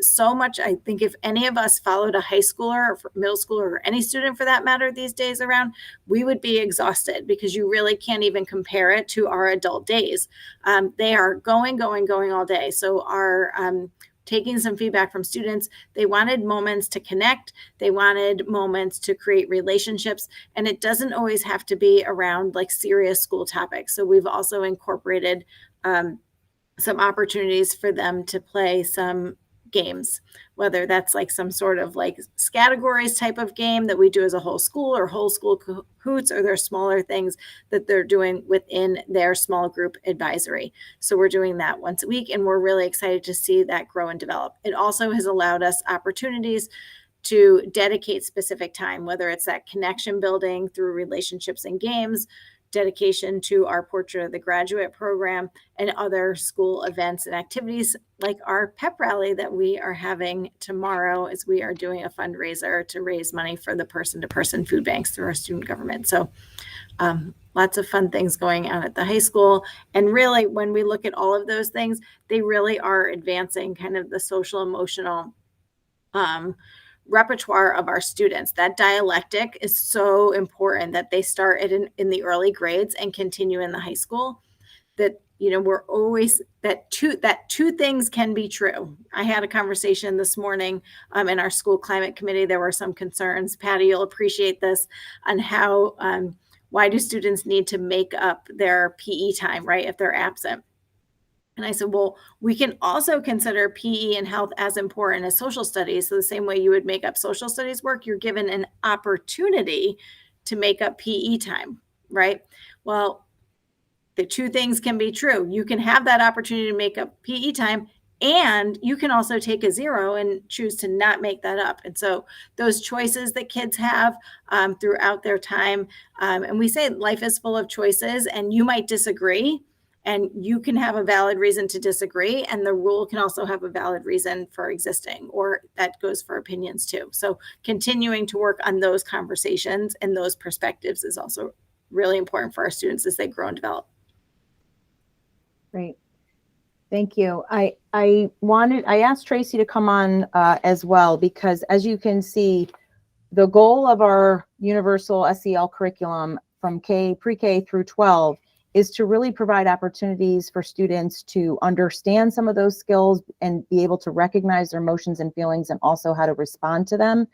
So much, I think if any of us followed a high schooler or middle schooler or any student for that matter these days around, we would be exhausted because you really can't even compare it to our adult days. They are going all day. So our taking some feedback from students, they wanted moments to connect. They wanted moments to create relationships. And it doesn't always have to be around like serious school topics. So we've also incorporated some opportunities for them to play some games, whether that's like some sort of like categories type of game that we do as a whole school or whole school Kahoots, or their smaller things that they're doing within their small group advisory. So we're doing that once a week, and we're really excited to see that grow and develop. It also has allowed us opportunities to dedicate specific time, whether it's that connection building through relationships and games, dedication to our Portrait of the Graduate program, and other school events and activities like our pep rally that we are having tomorrow, as we are doing a fundraiser to raise money for the person-to-person food banks through our student government. So lots of fun things going on at the high school. And really, when we look at all of those things, they really are advancing kind of the social emotional repertoire of our students. That dialectic is so important that they start in the early grades and continue in the high school. That, you know, we're always that two things can be true. I had a conversation this morning in our school climate committee. There were some concerns. Patty, you'll appreciate this, on how why do students need to make up their PE time, right, if they're absent? And I said, well, we can also consider PE and health as important as social studies. So the same way you would make up social studies work, you're given an opportunity to make up PE time, right? Well, the two things can be true. You can have that opportunity to make up PE time, and you can also take a 0 and choose to not make that up. And so those choices that kids have throughout their time, and we say life is full of choices, and you might disagree, and you can have a valid reason to disagree, and the rule can also have a valid reason for existing, or that goes for opinions too. So continuing to work on those conversations and those perspectives is also really important for our students as they grow and develop. Great. Thank you. I asked Tracy to come on as well, because as you can see, the goal of our universal SEL curriculum from pre-K through 12 is to really provide opportunities for students to understand some of those skills and be able to recognize their emotions and feelings, and also how to respond to them.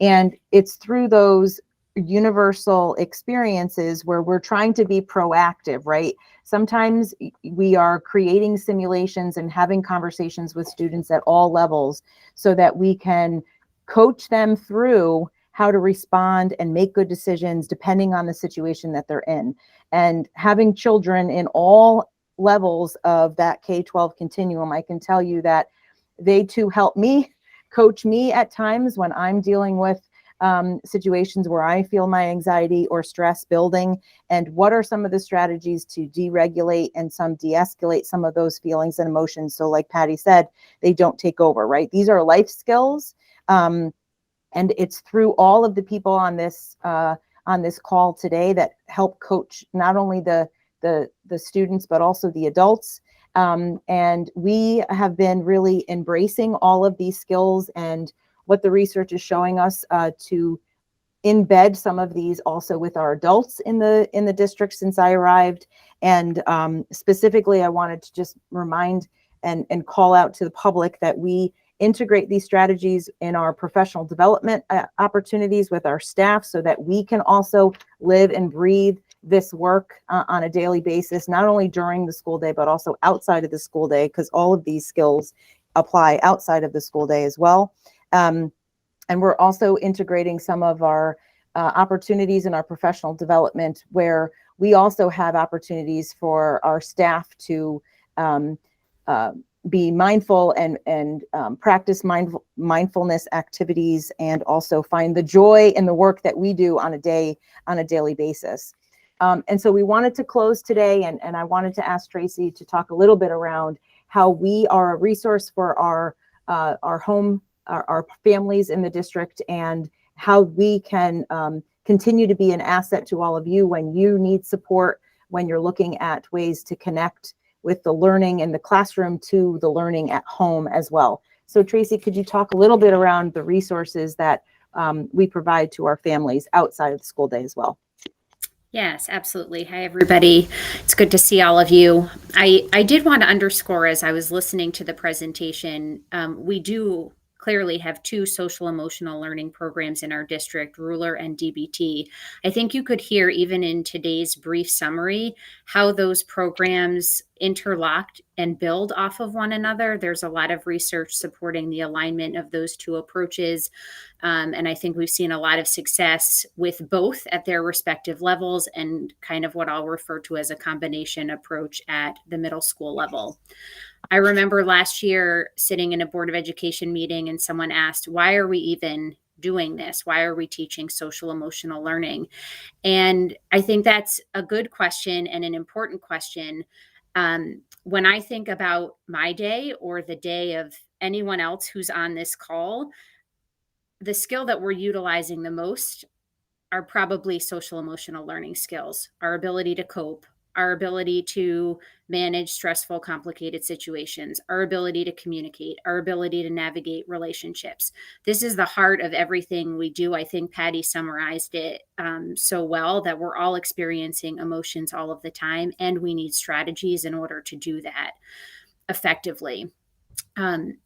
And it's through those universal experiences where we're trying to be proactive, right? Sometimes we are creating simulations and having conversations with students at all levels so that we can coach them through how to respond and make good decisions depending on the situation that they're in. And having children in all levels of that K-12 continuum, I can tell you that they too help me, coach me at times when I'm dealing with situations where I feel my anxiety or stress building, and what are some of the strategies to deregulate and some de-escalate some of those feelings and emotions. So like Patty said, they don't take over, right? These are life skills. And it's through all of the people on this call today that help coach not only the students, but also the adults. And we have been really embracing all of these skills and what the research is showing us to embed some of these also with our adults in the district since I arrived. And specifically, I wanted to just remind and call out to the public that we integrate these strategies in our professional development opportunities with our staff, so that we can also live and breathe this work on a daily basis, not only during the school day, but also outside of the school day, because all of these skills apply outside of the school day as well. And we're also integrating some of our opportunities in our professional development, where we also have opportunities for our staff to be mindful and practice mindfulness activities, and also find the joy in the work that we do on a daily basis. And so we wanted to close today, and I wanted to ask Tracy to talk a little bit around how we are a resource for our families in the district, and how we can continue to be an asset to all of you when you need support, when you're looking at ways to connect with the learning in the classroom to the learning at home as well. So Tracy, could you talk a little bit around the resources that we provide to our families outside of the school day as well? Yes, absolutely. Hi, everybody. It's good to see all of you. I did want to underscore, as I was listening to the presentation, we do clearly have two social emotional learning programs in our district, Ruler and DBT. I think you could hear even in today's brief summary how those programs interlocked and build off of one another. There's a lot of research supporting the alignment of those two approaches. And I think we've seen a lot of success with both at their respective levels, and kind of what I'll refer to as a combination approach at the middle school level. I remember last year sitting in a Board of Education meeting, and someone asked, why are we even doing this? Why are we teaching social emotional learning? And I think that's a good question and an important question. When I think about my day or the day of anyone else who's on this call, the skill that we're utilizing the most are probably social emotional learning skills, our ability to cope, our ability to manage stressful, complicated situations, our ability to communicate, our ability to navigate relationships. This is the heart of everything we do. I think Patty summarized it so well, that we're all experiencing emotions all of the time, and we need strategies in order to do that effectively.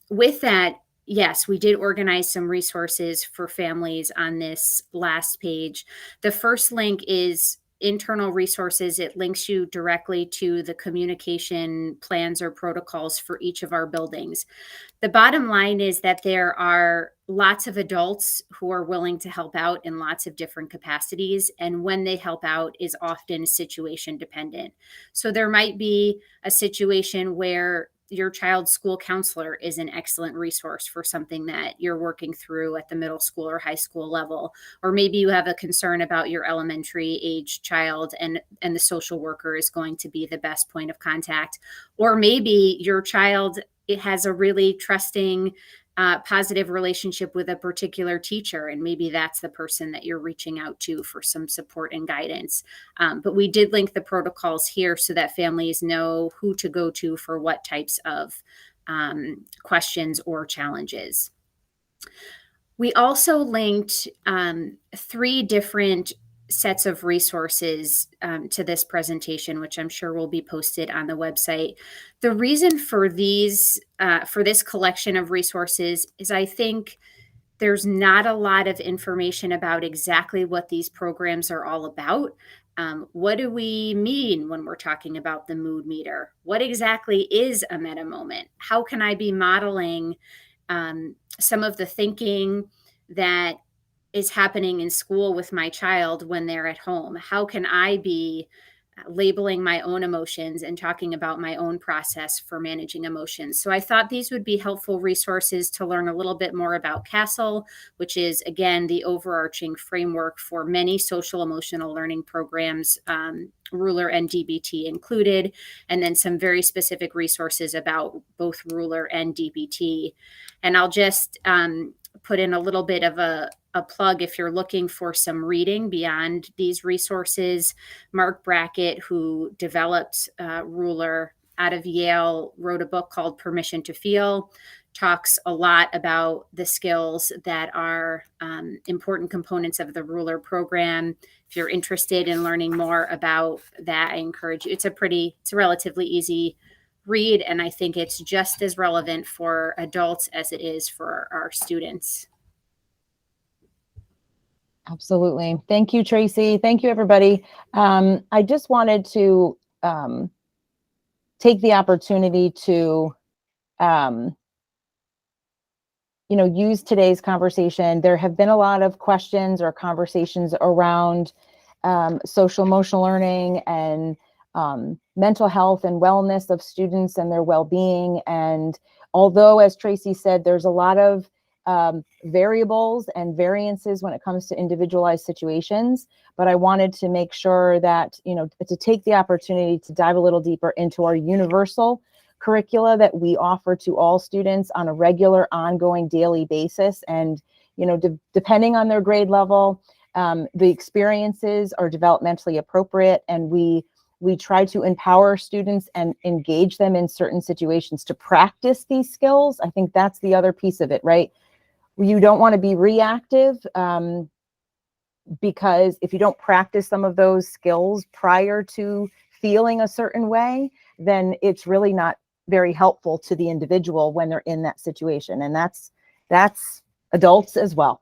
With that, yes, we did organize some resources for families on this last page. The first link is internal resources. It links you directly to the communication plans or protocols for each of our buildings. The bottom line is that there are lots of adults who are willing to help out in lots of different capacities. And when they help out is often situation dependent. So there might be a situation where your child's school counselor is an excellent resource for something that you're working through at the middle school or high school level. Or maybe you have a concern about your elementary age child, and the social worker is going to be the best point of contact. Or maybe your child, it has a really trusting, positive relationship with a particular teacher, and maybe that's the person that you're reaching out to for some support and guidance. But we did link the protocols here so that families know who to go to for what types of questions or challenges. We also linked 3 different sets of resources to this presentation, which I'm sure will be posted on the website. The reason for these, for this collection of resources is I think there's not a lot of information about exactly what these programs are all about. What do we mean when we're talking about the mood meter? What exactly is a meta moment? How can I be modeling some of the thinking that is happening in school with my child when they're at home? How can I be labeling my own emotions and talking about my own process for managing emotions? So I thought these would be helpful resources to learn a little bit more about CASEL, which is, again, the overarching framework for many social emotional learning programs, Ruler and DBT included, and then some very specific resources about both Ruler and DBT. And I'll just put in a little bit of a plug if you're looking for some reading beyond these resources. Mark Brackett, who developed Ruler out of Yale, wrote a book called Permission to Feel, talks a lot about the skills that are important components of the Ruler program. If you're interested in learning more about that, I encourage you. It's a relatively easy read, and I think it's just as relevant for adults as it is for our students. Absolutely. Thank you, Tracy. Thank you, everybody. I just wanted to take the opportunity to, use today's conversation. There have been a lot of questions or conversations around social emotional learning and mental health and wellness of students and their well-being. And although, as Tracy said, there's a lot of variables and variances when it comes to individualized situations, but I wanted to make sure that, to take the opportunity to dive a little deeper into our universal curricula that we offer to all students on a regular, ongoing, daily basis. And, depending on their grade level, the experiences are developmentally appropriate, and we try to empower students and engage them in certain situations to practice these skills. I think that's the other piece of it, right? You don't want to be reactive because if you don't practice some of those skills prior to feeling a certain way, then it's really not very helpful to the individual when they're in that situation. And that's adults as well.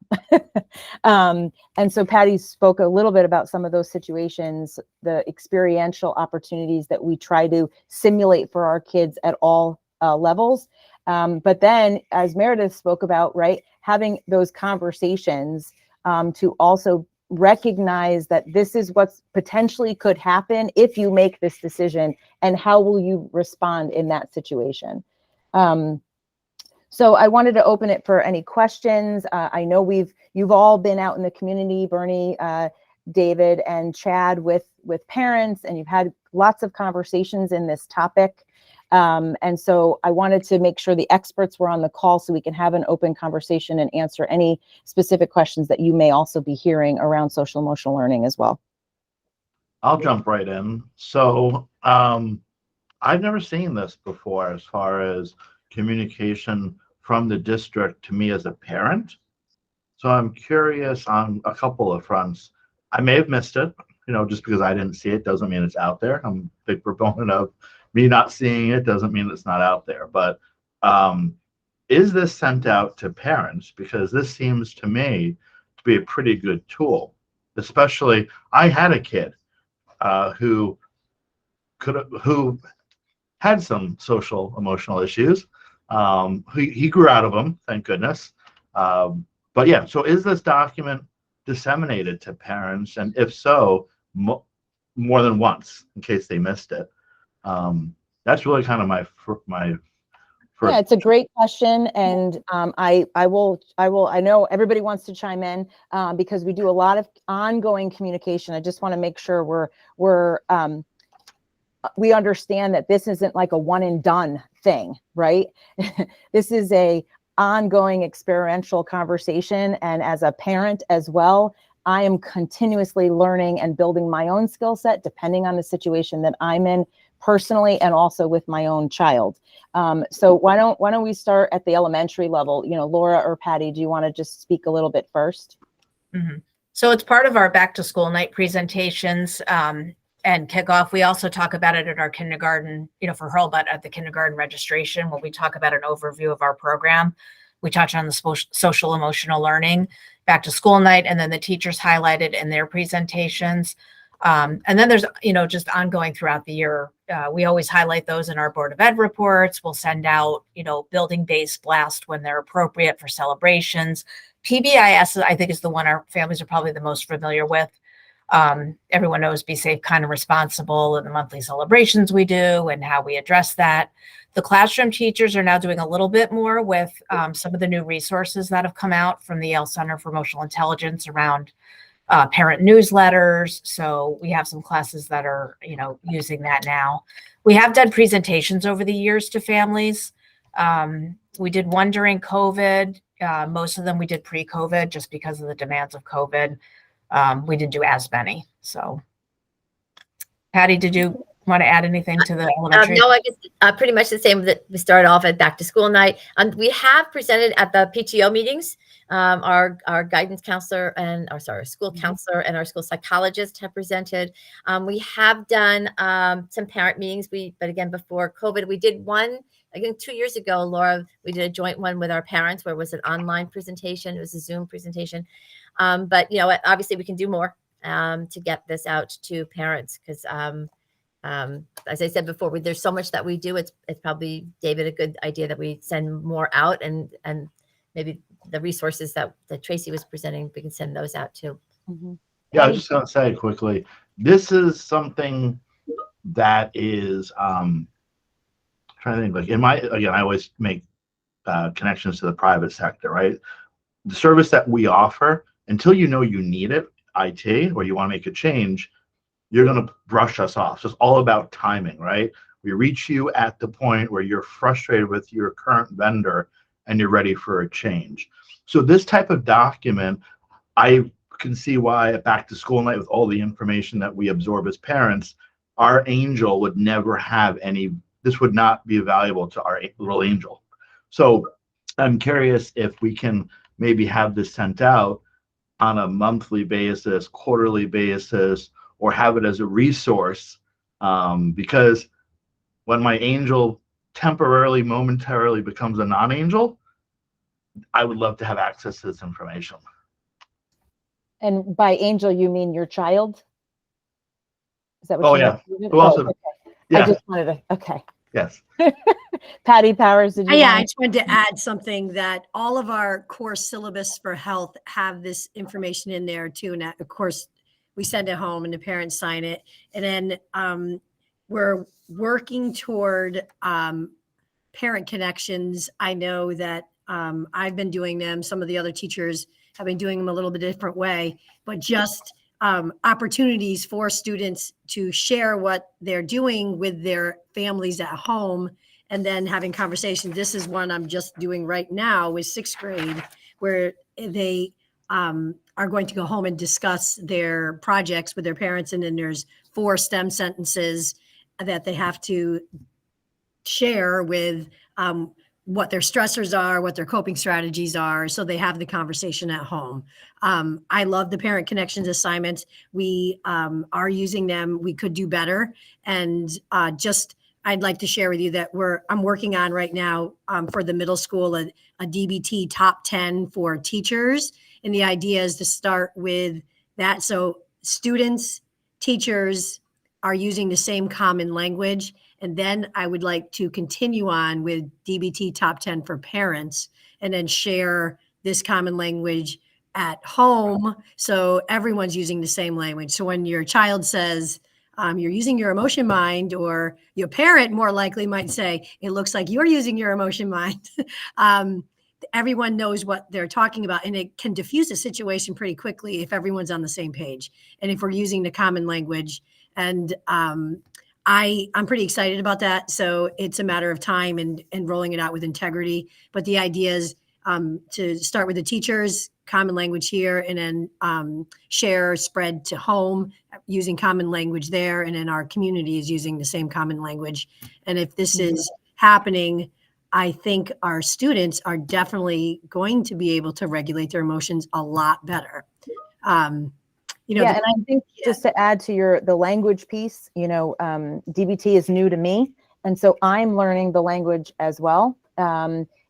And so Patty spoke a little bit about some of those situations, the experiential opportunities that we try to simulate for our kids at all levels. But then, as Meredith spoke about, right, having those conversations to also recognize that this is what's potentially could happen if you make this decision, and how will you respond in that situation. So I wanted to open it for any questions. I know you've all been out in the community, Bernie, David, and Chad, with parents, and you've had lots of conversations in this topic. And so I wanted to make sure the experts were on the call so we can have an open conversation and answer any specific questions that you may also be hearing around social emotional learning as well. I'll jump right in. So I've never seen this before as far as communication from the district to me as a parent. So I'm curious on a couple of fronts. I may have missed it, just because I didn't see it doesn't mean it's out there. I'm a big proponent of me not seeing it doesn't mean it's not out there. But is this sent out to parents? Because this seems to me to be a pretty good tool. Especially, I had a kid who had some social emotional issues. He grew out of them, thank goodness. But yeah, so is this document disseminated to parents, and if so, more than once, in case they missed it? That's really kind of my first. Yeah, it's a great question, and I know everybody wants to chime in because we do a lot of ongoing communication. I just want to make sure we understand that this isn't like a one and done thing, right? This is a ongoing experiential conversation, and as a parent as well, I am continuously learning and building my own skill set depending on the situation that I'm in personally and also with my own child. So why don't we start at the elementary level? Laura or Patty, do you want to just speak a little bit first? Mm-hmm. So it's part of our back to school night presentations and kickoff. We also talk about it at our kindergarten, for Hurlbut at the kindergarten registration, when we talk about an overview of our program. We touch on the social emotional learning back to school night, and then the teachers highlight it in their presentations. And then there's, just ongoing throughout the year. We always highlight those in our Board of Ed reports. We'll send out, building-based blast when they're appropriate for celebrations. PBIS, I think, is the one our families are probably the most familiar with. Everyone knows Be Safe, Kind, and Responsible, and the monthly celebrations we do and how we address that. The classroom teachers are now doing a little bit more with some of the new resources that have come out from the Yale Center for Emotional Intelligence around parent newsletters. So we have some classes that are, using that now. We have done presentations over the years to families. We did one during COVID. Most of them we did pre-COVID just because of the demands of COVID. We didn't do as many. So Patty, did you want to add anything to the elementary? No, I guess pretty much the same that we started off at back to school night. We have presented at the PTO meetings. Our guidance counselor and our school counselor and our school psychologist have presented. We have done some parent meetings. But again, before COVID, we did one, again, 2 years ago, Laura, we did a joint one with our parents where it was an online presentation. It was a Zoom presentation. But, obviously we can do more to get this out to parents because as I said before, there's so much that we do. It's probably, David, a good idea that we send more out and maybe the resources that Tracy was presenting, we can send those out too. Mm-hmm. Yeah, I was just going to say quickly, this is something that is, trying to think, like I always make connections to the private sector, right? The service that we offer, until you know you need it, IT, or you want to make a change, you're going to brush us off. So it's all about timing, right? We reach you at the point where you're frustrated with your current vendor and you're ready for a change. So this type of document, I can see why at back to school night, with all the information that we absorb as parents, our angel would never have this would not be valuable to our little angel. So I'm curious if we can maybe have this sent out on a monthly basis, quarterly basis, or have it as a resource, because when my angel momentarily becomes a non-angel, I would love to have access to this information. And by angel, you mean your child? Is that what? Oh, you yeah. mean? Who else? Okay. Yeah. I just wanted to. Okay. Yes. Patty Powers, did you? Yeah, I want just wanted to add something that all of our core syllabus for health have this information in there too. And of course, we send it home and the parents sign it. And then we're working toward parent connections, I know that I've been doing them. Some of the other teachers have been doing them a little bit different way, but just opportunities for students to share what they're doing with their families at home, and then having conversations. This is one I'm just doing right now with 6th grade, where they are going to go home and discuss their projects with their parents. And then there's 4 STEM sentences that they have to share with what their stressors are, what their coping strategies are, so they have the conversation at home. I love the Parent Connections assignments. We are using them. We could do better. And I'd like to share with you that I'm working on right now for the middle school, a DBT top 10 for teachers. And the idea is to start with that. So students, teachers are using the same common language. And then I would like to continue on with DBT top 10 for parents, and then share this common language at home, so everyone's using the same language. So when your child says, you're using your emotion mind, or your parent more likely might say, it looks like you're using your emotion mind. Everyone knows what they're talking about, and it can diffuse a situation pretty quickly if everyone's on the same page. And if we're using the common language, and I'm pretty excited about that. So it's a matter of time and rolling it out with integrity. But the idea is to start with the teachers, common language here, and then spread to home using common language there. And then our community is using the same common language. And if this is happening, I think our students are definitely going to be able to regulate their emotions a lot better. And I think just to add to the language piece, DBT is new to me. And so I'm learning the language as well.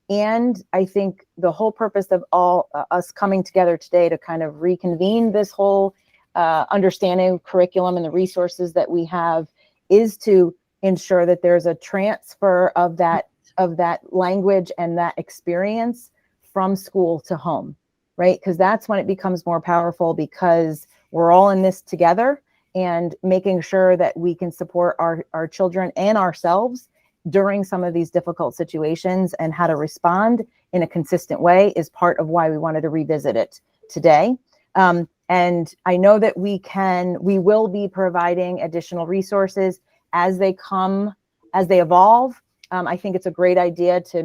And I think the whole purpose of all us coming together today to kind of reconvene this whole understanding of curriculum and the resources that we have is to ensure that there's a transfer of that language and that experience from school to home, right? Because that's when it becomes more powerful, because we're all in this together, and making sure that we can support our children and ourselves during some of these difficult situations, and how to respond in a consistent way is part of why we wanted to revisit it today. And I know that we will be providing additional resources as they evolve. I think it's a great idea to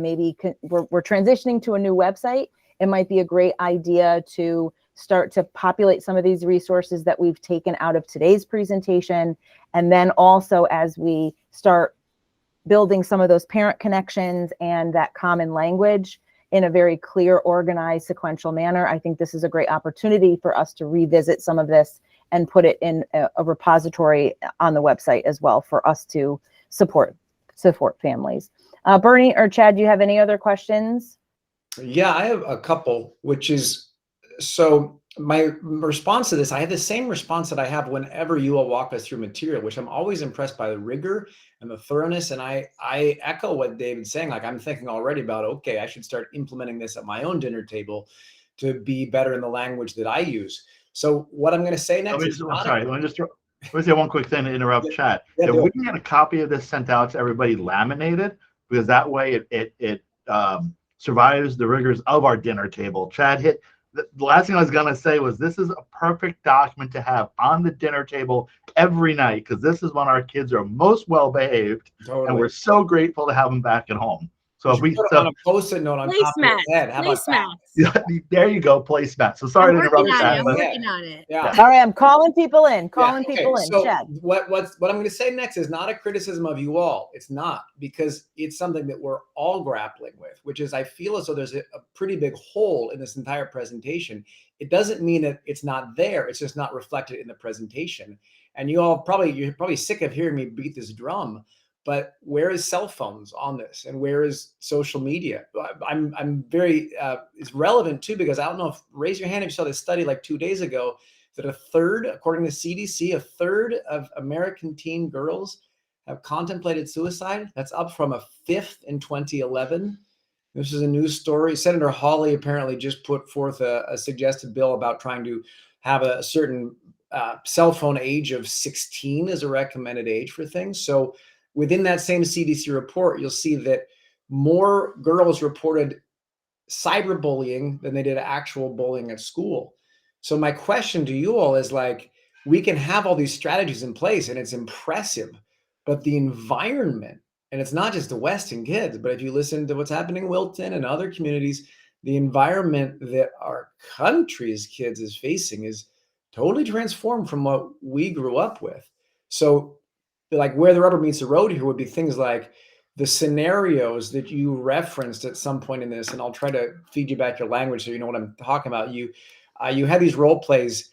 we're transitioning to a new website. It might be a great idea to start to populate some of these resources that we've taken out of today's presentation. And then also, as we start building some of those parent connections and that common language in a very clear, organized, sequential manner, I think this is a great opportunity for us to revisit some of this and put it in a repository on the website as well, for us to support families. Bernie or Chad, do you have any other questions? Yeah, I have a couple, which is, so my response to this, I have the same response that I have whenever you all walk us through material, which I'm always impressed by the rigor and the thoroughness. And I echo what David's saying. Like, I'm thinking already about, okay, I should start implementing this at my own dinner table to be better in the language that I use. So what I'm going to say next is, let me say one quick thing to interrupt chat. Yeah, if we can get a copy of this sent out to everybody laminated, because that way it survives the rigors of our dinner table. Chad hit the last thing I was going to say was, this is a perfect document to have on the dinner table every night, because this is when our kids are most well behaved. Totally. And we're so grateful to have them back at home. So if we put on a post-it note on top of your head, how about that? Yeah, there you go, placemat. So sorry to interrupt that. I'm working on it. Yeah. All right, I'm calling people in. So Chad. what I'm going to say next is not a criticism of you all. It's not, because it's something that we're all grappling with, which is, I feel as though there's a pretty big hole in this entire presentation. It doesn't mean that it's not there. It's just not reflected in the presentation. And you're probably sick of hearing me beat this drum. But where is cell phones on this, and where is social media? I'm very, it's relevant too, because I don't know if, raise your hand if you saw this study like 2 days ago, that according to CDC, a third of American teen girls have contemplated suicide. That's up from a fifth in 2011. This is a news story. Senator Hawley apparently just put forth a suggested bill about trying to have a certain cell phone age of 16 as a recommended age for things. So within that same CDC report, you'll see that more girls reported cyberbullying than they did actual bullying at school. So my question to you all is like, we can have all these strategies in place and it's impressive, but the environment, and it's not just the Weston kids, but if you listen to what's happening in Wilton and other communities, the environment that our country's kids is facing is totally transformed from what we grew up with. So like where the rubber meets the road here would be things like the scenarios that you referenced at some point in this, and I'll try to feed you back your language so you know what I'm talking about. You had these role plays,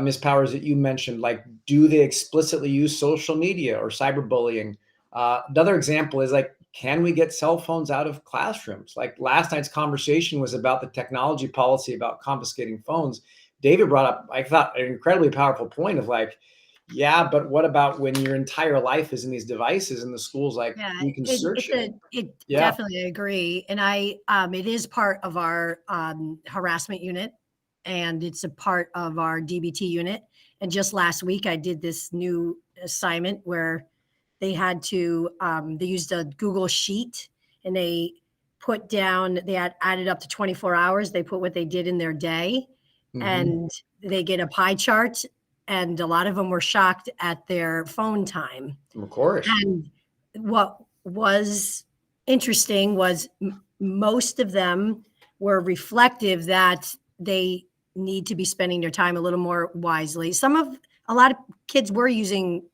Ms. Powers, that you mentioned, like, do they explicitly use social media or cyberbullying? Another example is like, can we get cell phones out of classrooms? Like last night's conversation was about the technology policy about confiscating phones. David brought up, I thought, an incredibly powerful point of like, yeah, but what about when your entire life is in these devices and the school's like, we can search it? Definitely agree. And it is part of our harassment unit, and it's a part of our DBT unit. And just last week, I did this new assignment where they had to, they used a Google Sheet, and they put down, they had added up to 24 hours. They put what they did in their day, and they get a pie chart. And a lot of them were shocked at their phone time. Of course. And what was interesting was most of them were reflective that they need to be spending their time a little more wisely. A lot of kids were using,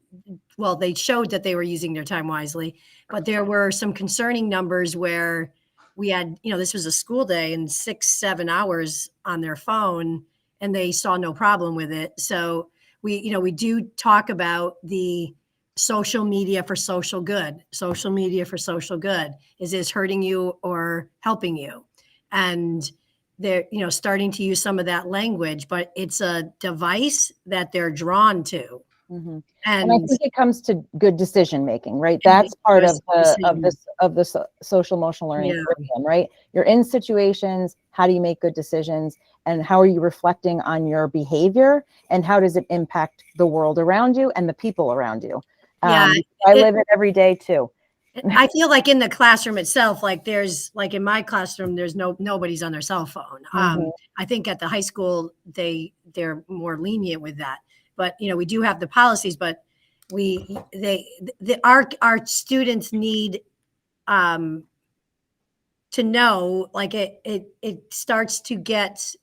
well, they showed that they were using their time wisely, but there were some concerning numbers where we had, this was a school day and 6-7 hours on their phone, and they saw no problem with it. So we do talk about the social media for social good. Social media for social good. Is this hurting you or helping you? And they're, starting to use some of that language, but it's a device that they're drawn to. And I think it comes to good decision making, right? That's part of the social emotional learning curriculum, right? You're in situations. How do you make good decisions? And how are you reflecting on your behavior? And how does it impact the world around you and the people around you? I live it every day too. I feel like in the classroom itself, like there's, like in my classroom, there's nobody's on their cell phone. I think at the high school, they're more lenient with that. But, we do have the policies, but our students need to know, like it starts to get,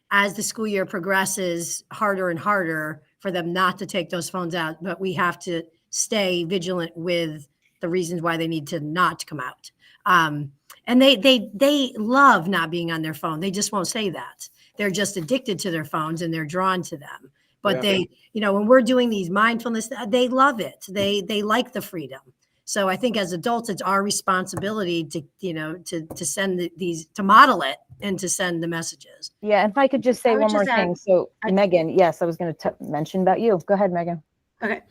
as the school year progresses, harder and harder for them not to take those phones out. But we have to stay vigilant with the reasons why they need to not come out. And they love not being on their phone. They just won't say that. They're just addicted to their phones and they're drawn to them. But they, when we're doing these mindfulness, they love it. They like the freedom. So I think as adults, it's our responsibility to send these, to model it and to send the messages. Yeah. If I could just say one more thing. So Megan, yes, I was going to mention about you. Go ahead, Megan. Okay.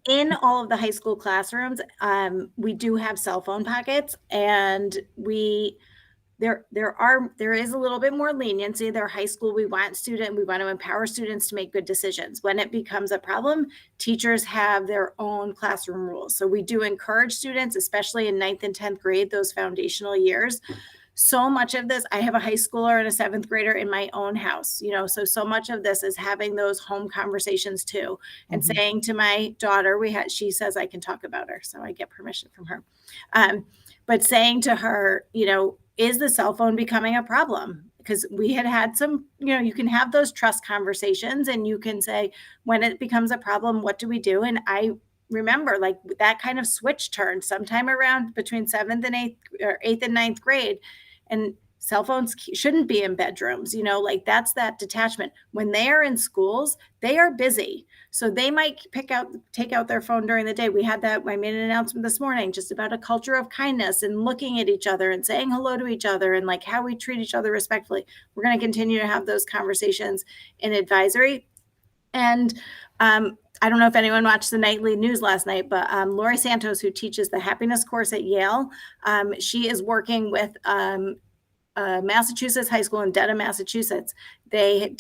In all of the high school classrooms, we do have cell phone pockets, and there is a little bit more leniency. They're high school. We want to empower students to make good decisions. When it becomes a problem, teachers have their own classroom rules. So we do encourage students, especially in 9th and 10th grade, those foundational years. So much of this, I have a high schooler and a 7th grader in my own house, so much of this is having those home conversations too, and saying to my daughter, she says I can talk about her, so I get permission from her. But saying to her, is the cell phone becoming a problem? Because we had some, you can have those trust conversations and you can say, when it becomes a problem, what do we do? And I remember like that kind of switch turned sometime around between 7th and 8th or 8th and 9th grade. And cell phones shouldn't be in bedrooms, like that's that detachment. When they are in schools, they are busy. So they might take out their phone during the day. I made an announcement this morning just about a culture of kindness and looking at each other and saying hello to each other and like how we treat each other respectfully. We're going to continue to have those conversations in advisory. And I don't know if anyone watched the nightly news last night, but Lori Santos, who teaches the happiness course at Yale, she is working with Massachusetts high school in Dedham, Massachusetts. They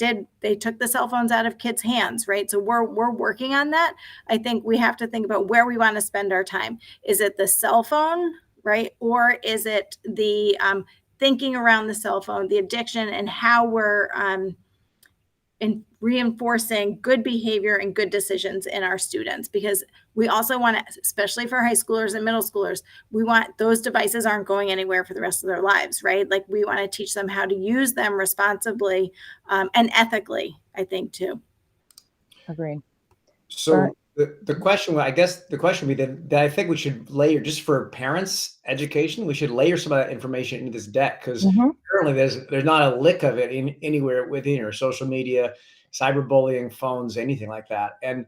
took the cell phones out of kids' hands, right? So we're working on that. I think we have to think about where we want to spend our time. Is it the cell phone, right? Or is it the thinking around the cell phone, the addiction, and how we're in reinforcing good behavior and good decisions in our students? Because we also want to, especially for high schoolers and middle schoolers, we want those devices aren't going anywhere for the rest of their lives, right? Like we want to teach them how to use them responsibly and ethically, I think, too. Agreed. So the question, I guess the question would be that I think we should layer, just for parents' education, we should layer some of that information into this deck, because currently there's not a lick of it in anywhere within your social media, cyberbullying, phones, anything like that. And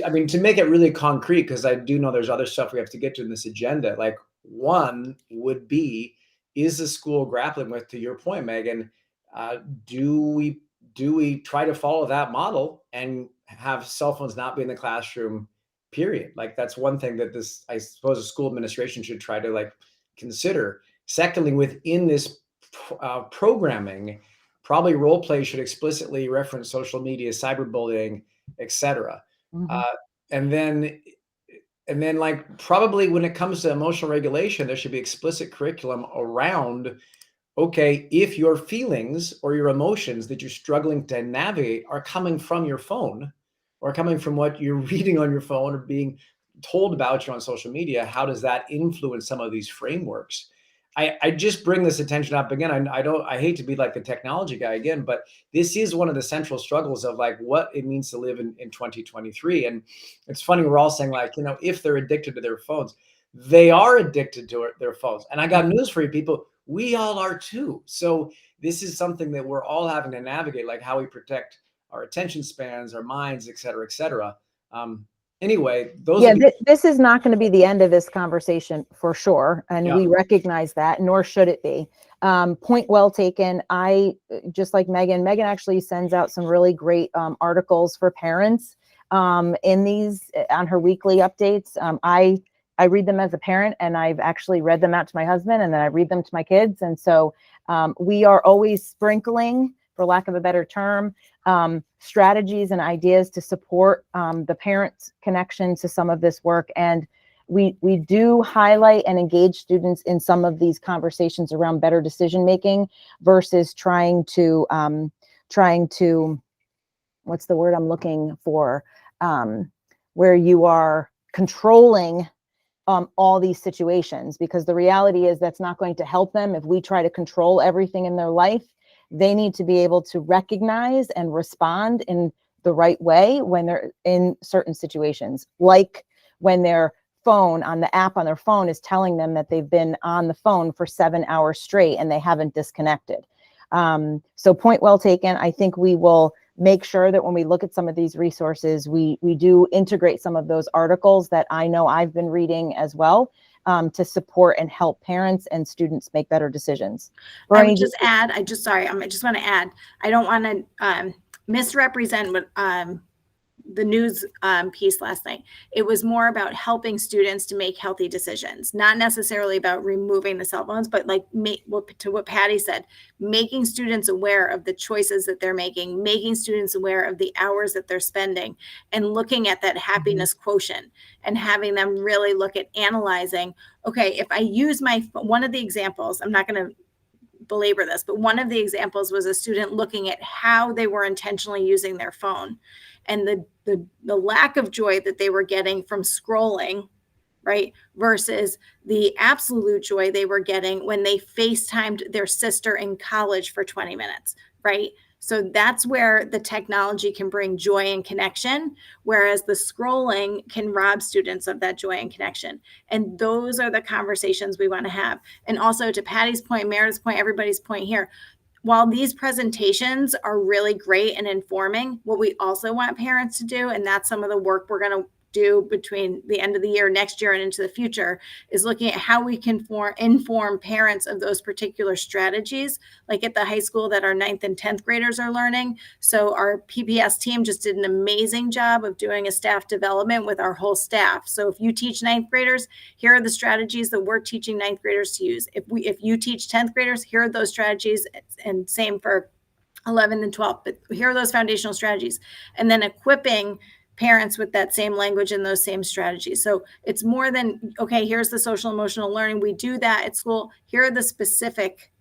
I mean, to make it really concrete, because I do know there's other stuff we have to get to in this agenda, like one would be, is the school grappling with, to your point, Megan, do we try to follow that model and have cell phones not be in the classroom, period? Like that's one thing that this, I suppose, a school administration should try to like consider. Secondly, within this programming, probably role play should explicitly reference social media, cyberbullying, etc. And then like probably when it comes to emotional regulation, there should be explicit curriculum around, okay, if your feelings or your emotions that you're struggling to navigate are coming from your phone or coming from what you're reading on your phone or being told about you on social media, how does that influence some of these frameworks? I just bring this attention up again. I hate to be like the technology guy again, but this is one of the central struggles of like what it means to live in 2023. And it's funny, we're all saying like, you know, if they're addicted to their phones, they are addicted to their phones. And I got news for you people, we all are too. So this is something that we're all having to navigate, like how we protect our attention spans, our minds, et cetera, et cetera. Anyway, this is not going to be the end of this conversation for sure. And we recognize that, nor should it be. Point well taken. I, just like Megan actually sends out some really great articles for parents in these, on her weekly updates. I read them as a parent, and I've actually read them out to my husband, and then I read them to my kids. And so we are always sprinkling, for lack of a better term, strategies and ideas to support the parents' connection to some of this work. And we do highlight and engage students in some of these conversations around better decision making versus trying to what's the word I'm looking for, where you are controlling all these situations, because the reality is that's not going to help them. If we try to control everything in their life, they need to be able to recognize and respond in the right way when they're in certain situations, like when their phone, on the app on their phone, is telling them that they've been on the phone for 7 hours straight and they haven't disconnected. So point well taken. I think we will make sure that when we look at some of these resources, we do integrate some of those articles that I know I've been reading as well, to support and help parents and students make better decisions. I would just add, I just want to add, I don't want to misrepresent what the news piece last night. It was more about helping students to make healthy decisions, not necessarily about removing the cell phones, but like to what Patty said, making students aware of the choices that they're making students aware of the hours that they're spending, and looking at that happiness quotient and having them really look at analyzing, okay, if I use one of the examples, I'm not going to belabor this, but one of the examples was a student looking at how they were intentionally using their phone and the lack of joy that they were getting from scrolling, right, versus the absolute joy they were getting when they FaceTimed their sister in college for 20 minutes, right? So that's where the technology can bring joy and connection, whereas the scrolling can rob students of that joy and connection. And those are the conversations we want to have. And also, to Patty's point, Meredith's point, everybody's point here, while these presentations are really great and informing, what we also want parents to do, and that's some of the work we're going to do between the end of the year, next year, and into the future, is looking at how we can inform parents of those particular strategies, like at the high school that our 9th and 10th graders are learning. So our PPS team just did an amazing job of doing a staff development with our whole staff. So if you teach 9th graders, here are the strategies that we're teaching 9th graders to use. If you teach 10th graders, here are those strategies, and same for 11th and 12th, but here are those foundational strategies. And then equipping parents with that same language and those same strategies. So it's more than, okay, here's the social emotional learning. We do that at school. Here are the specific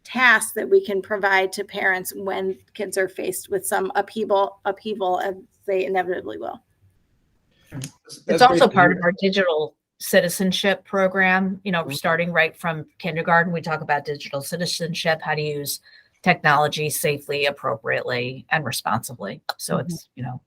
tasks that we can provide to parents when kids are faced with some upheaval, as they inevitably will. It's also part of our digital citizenship program, you know, starting right from kindergarten. We talk about digital citizenship, how to use technology safely, appropriately, and responsibly. So it's, you know.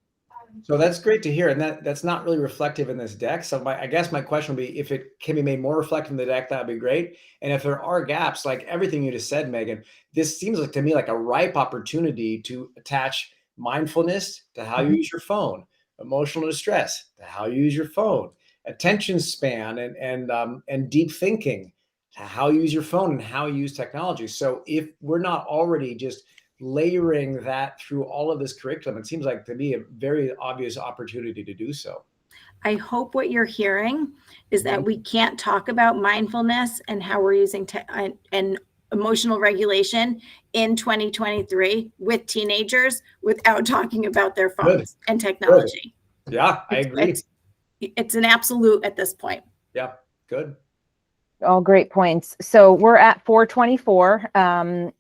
So that's great to hear. And that's not really reflective in this deck. So I guess my question would be, if it can be made more reflective in the deck, that would be great. And if there are gaps, like everything you just said, Megan, this seems like to me like a ripe opportunity to attach mindfulness to how you use your phone, emotional distress to how you use your phone, attention span and deep thinking to how you use your phone and how you use technology. So if we're not already just layering that through all of this curriculum, it seems like to me a very obvious opportunity to do so. I hope what you're hearing is that we can't talk about mindfulness and how we're using and emotional regulation in 2023 with teenagers without talking about their phones and technology. Good. Yeah, I agree. It's an absolute at this point. Yeah, good. All great points. So we're at 424.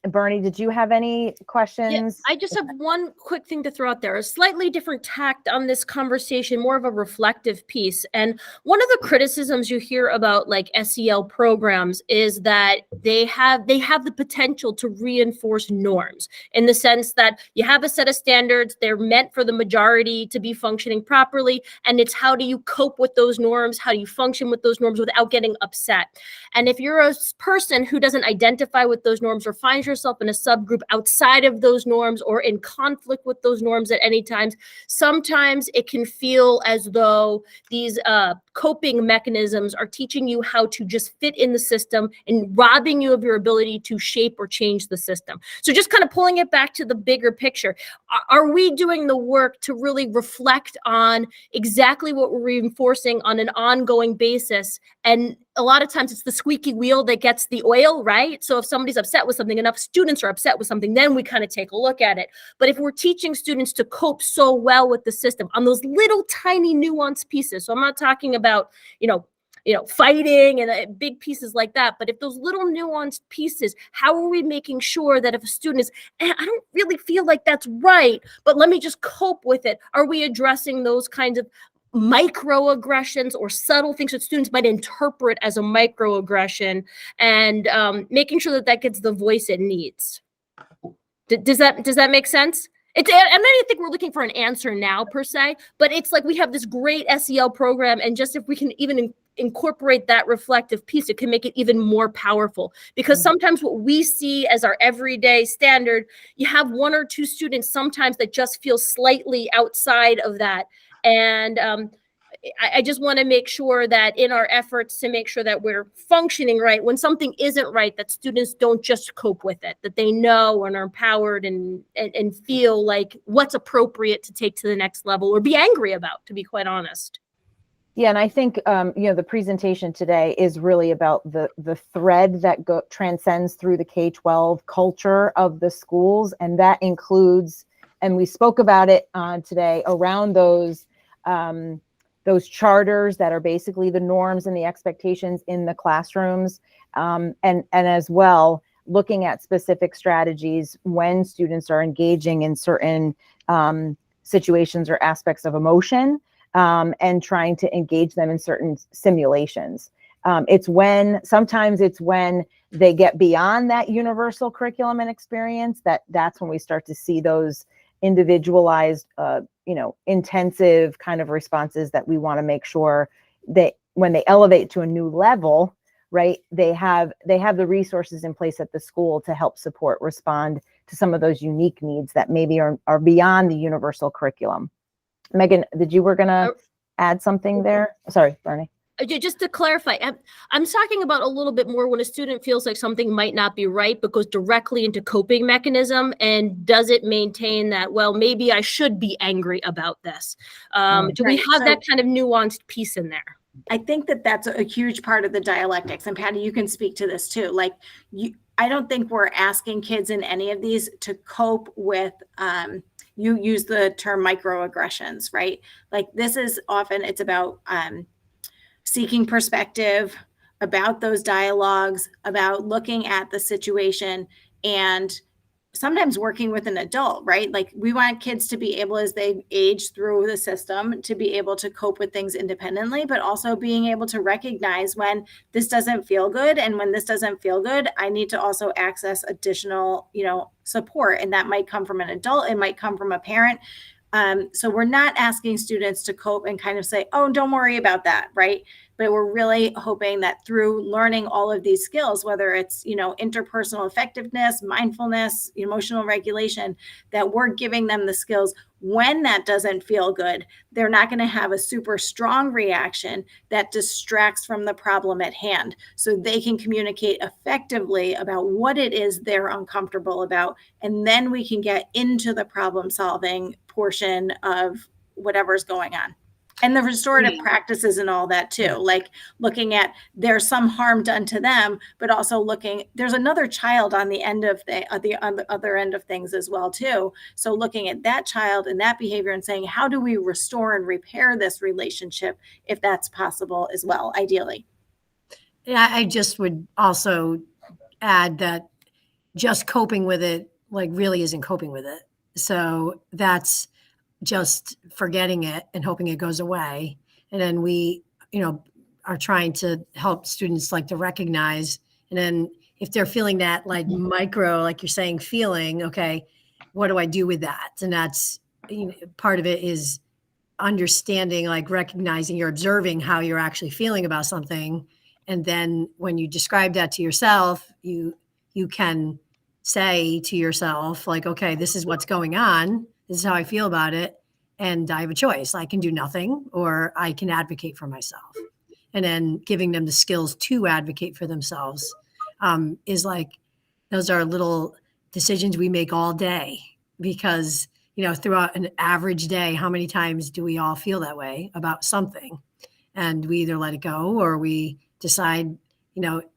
Bernie, did you have any questions? Yes, I just have one quick thing to throw out there, a slightly different tact on this conversation, more of a reflective piece. And one of the criticisms you hear about like SEL programs is that they have the potential to reinforce norms, in the sense that you have a set of standards, they're meant for the majority to be functioning properly. And it's how do you cope with those norms? How do you function with those norms without getting upset? And if you're a person who doesn't identify with those norms or finds yourself in a subgroup outside of those norms or in conflict with those norms at any times, sometimes it can feel as though these coping mechanisms are teaching you how to just fit in the system and robbing you of your ability to shape or change the system. So just kind of pulling it back to the bigger picture, are we doing the work to really reflect on exactly what we're reinforcing on an ongoing basis? And a lot of times it's the squeaky wheel that gets the oil, right? So if somebody's upset with something, enough students are upset with something, then we kind of take a look at it. But if we're teaching students to cope so well with the system on those little tiny nuanced pieces, so I'm not talking about, fighting and big pieces like that, but if those little nuanced pieces, how are we making sure that if a student is, I don't really feel like that's right, but let me just cope with it. Are we addressing those kinds of microaggressions or subtle things that students might interpret as a microaggression, and making sure that gets the voice it needs? Does that make sense? I don't think we're looking for an answer now per se, but it's like we have this great SEL program, and just if we can even incorporate that reflective piece, it can make it even more powerful. Because sometimes what we see as our everyday standard, you have one or two students sometimes that just feel slightly outside of that. And I just want to make sure that in our efforts to make sure that we're functioning right, when something isn't right, that students don't just cope with it, that they know and are empowered and feel like what's appropriate to take to the next level or be angry about, to be quite honest. Yeah, and I think the presentation today is really about the thread that transcends through the K-12 culture of the schools, and that includes, and we spoke about it today, around those charters that are basically the norms and the expectations in the classrooms, and as well looking at specific strategies when students are engaging in certain situations or aspects of emotion, and trying to engage them in certain simulations. Sometimes it's when they get beyond that universal curriculum and experience that's when we start to see those individualized, intensive kind of responses that we want to make sure that when they elevate to a new level, right, they have the resources in place at the school to help respond to some of those unique needs that maybe are beyond the universal curriculum. Megan, were going to add something there? Sorry, Bernie. Just to clarify, I'm talking about a little bit more when a student feels like something might not be right, but goes directly into coping mechanism, and does it maintain that, well, maybe I should be angry about this? Do we have that kind of nuanced piece in there? I think that that's a huge part of the dialectics. And Patty, you can speak to this too. Like I don't think we're asking kids in any of these to cope with, you use the term microaggressions, right? Like this is often, it's about seeking perspective, about those dialogues, about looking at the situation, and sometimes working with an adult, right? Like we want kids to be able, as they age through the system, to be able to cope with things independently, but also being able to recognize when this doesn't feel good. And when this doesn't feel good, I need to also access additional, support. And that might come from an adult. It might come from a parent. So we're not asking students to cope and kind of say, oh, don't worry about that, right? But we're really hoping that through learning all of these skills, whether it's, interpersonal effectiveness, mindfulness, emotional regulation, that we're giving them the skills when that doesn't feel good. They're not going to have a super strong reaction that distracts from the problem at hand. So they can communicate effectively about what it is they're uncomfortable about. And then we can get into the problem solving portion of whatever's going on. And the restorative practices and all that too, like looking at there's some harm done to them, but also looking, there's another child on the end of on the other end of things as well too. So looking at that child and that behavior and saying, how do we restore and repair this relationship if that's possible as well, ideally? Yeah, I just would also add that just coping with it, like really isn't coping with it. So that's just forgetting it and hoping it goes away. And then we, are trying to help students like to recognize. And then if they're feeling that like micro, like you're saying, feeling, okay, what do I do with that? And that's part of it is understanding, like recognizing you're observing how you're actually feeling about something. And then when you describe that to yourself, you can say to yourself, like, okay, this is what's going on. This is how I feel about it. And I have a choice. I can do nothing or I can advocate for myself. And then giving them the skills to advocate for themselves is like, those are little decisions we make all day because, throughout an average day, how many times do we all feel that way about something? And we either let it go or we decide,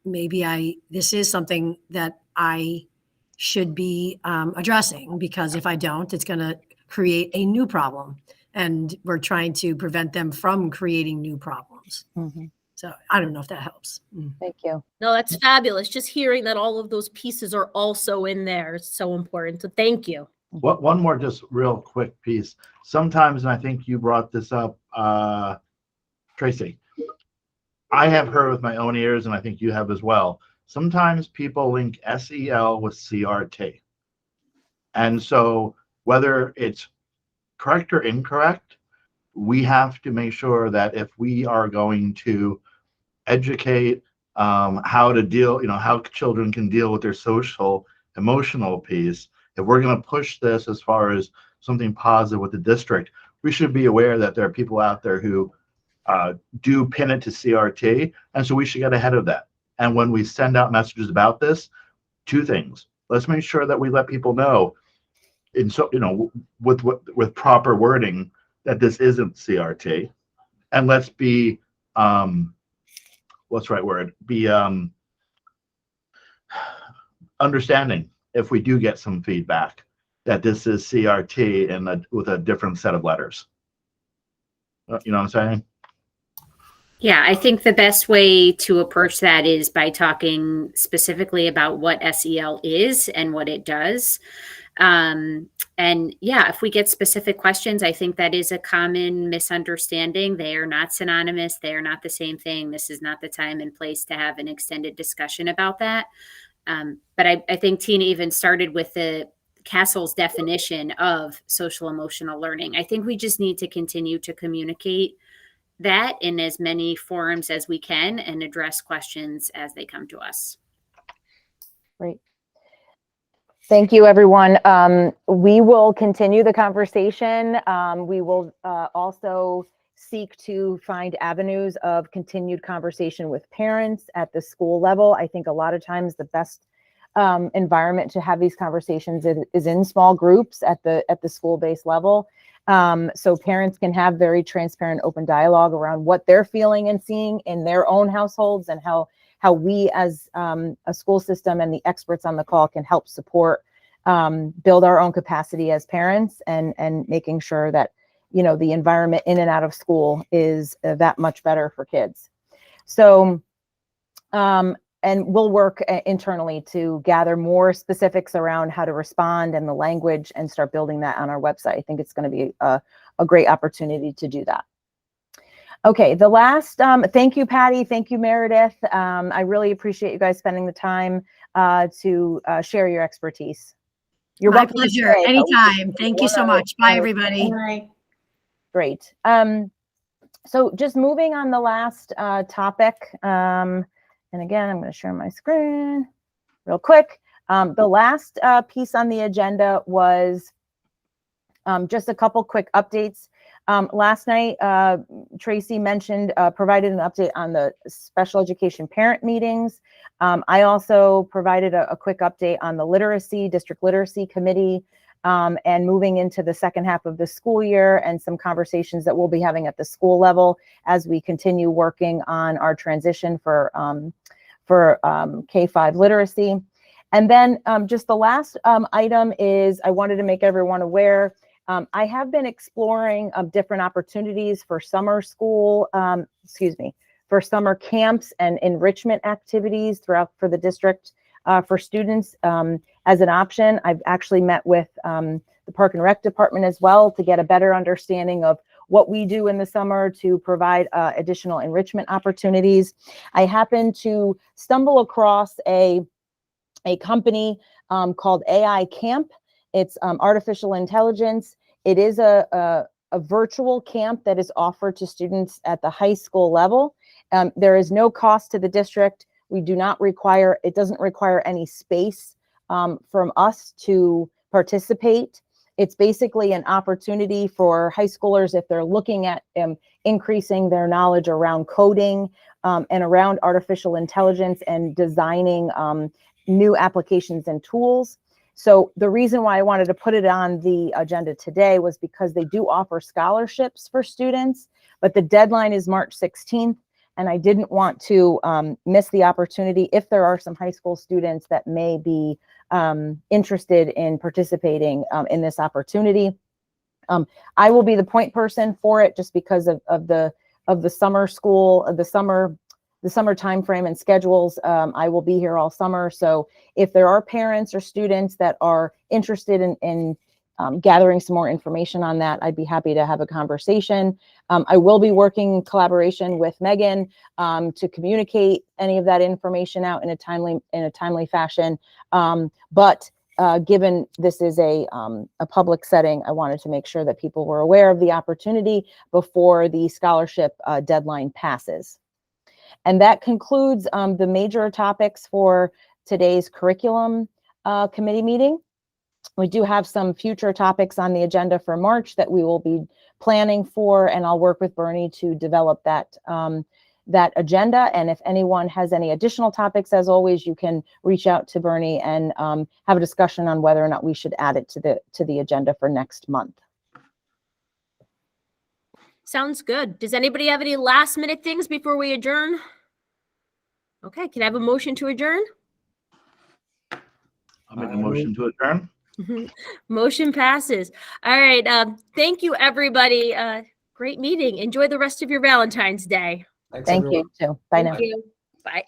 maybe this is something that I should be addressing, because if I don't, it's going to create a new problem. And we're trying to prevent them from creating new problems. Mm-hmm. So I don't know if that helps. Thank you. No, that's fabulous. Just hearing that all of those pieces are also in there is so important. So thank you. One more just real quick piece. Sometimes, and I think you brought this up, Tracy, I have heard with my own ears, and I think you have as well. Sometimes people link SEL with CRT. And so whether it's correct or incorrect, we have to make sure that if we are going to educate how to deal, how children can deal with their social, emotional piece, if we're going to push this as far as something positive with the district, we should be aware that there are people out there who do pin it to CRT. And so we should get ahead of that. And when we send out messages about this, two things. Let's make sure that we let people know, with proper wording, that this isn't CRT, and let's be what's the right word? Be understanding if we do get some feedback that this is CRT with a different set of letters. You know what I'm saying? Yeah, I think the best way to approach that is by talking specifically about what SEL is and what it does. And yeah, if we get specific questions, I think that is a common misunderstanding. They are not synonymous. They are not the same thing. This is not the time and place to have an extended discussion about that. But I think Tina even started with the Castle's definition of social emotional learning. I think we just need to continue to communicate that in as many forums as we can and address questions as they come to us. Great. Thank you, everyone. We will continue the conversation. We will also seek to find avenues of continued conversation with parents at the school level. I think a lot of times the best environment to have these conversations is in small groups at the school-based level. So parents can have very transparent, open dialogue around what they're feeling and seeing in their own households, and how we as a school system and the experts on the call can help support, build our own capacity as parents, and making sure that, you know, the environment in and out of school is that much better for kids. So, and we'll work internally to gather more specifics around how to respond and the language, and start building that on our website. I think it's going to be a great opportunity to do that. Okay, the last, thank you, Patty. Thank you, Meredith. I really appreciate you guys spending the time to share your expertise. You're My welcome to pleasure. stay, but we Anytime. can- Thank you so much. Bye, everybody. Great. So just moving on the last topic, and again, I'm going to share my screen real quick. The last piece on the agenda was just a couple quick updates. Last night, Tracy mentioned, provided an update on the special education parent meetings. I also provided a quick update on the district literacy committee, and moving into the second half of the school year, and some conversations that we'll be having at the school level as we continue working on our transition for K-5 literacy. And then just the last item is, I wanted to make everyone aware, I have been exploring different opportunities for summer school, for summer camps and enrichment activities for the district for students as an option. I've actually met with the Park and Rec department as well to get a better understanding of what we do in the summer to provide additional enrichment opportunities. I happened to stumble across a company called AI Camp. It's artificial intelligence. It is a virtual camp that is offered to students at the high school level. There is no cost to the district. We do not require, it doesn't require any space from us to participate. It's basically an opportunity for high schoolers, if they're looking at increasing their knowledge around coding and around artificial intelligence and designing new applications and tools. So the reason why I wanted to put it on the agenda today was because they do offer scholarships for students, but the deadline is March 16th. And I didn't want to miss the opportunity if there are some high school students that may be interested in participating in this opportunity. I will be the point person for it, just because of the summer school, the summer time frame and schedules. I will be here all summer. So if there are parents or students that are interested in gathering some more information on that, I'd be happy to have a conversation. I will be working in collaboration with Megan to communicate any of that information out in a timely fashion. But given this is a public setting, I wanted to make sure that people were aware of the opportunity before the scholarship deadline passes. And that concludes the major topics for today's curriculum committee meeting. We do have some future topics on the agenda for March that we will be planning for, and I'll work with Bernie to develop that agenda. And if anyone has any additional topics, as always, you can reach out to Bernie and have a discussion on whether or not we should add it to the agenda for next month. Sounds good. Does anybody have any last minute things before we adjourn? Okay, can I have a motion to adjourn? I'll make a motion to adjourn. Motion passes. All right. Thank you, everybody. Great meeting. Enjoy the rest of your Valentine's Day. Thanks, Thank everyone. you too. Bye now. Thank you. Bye.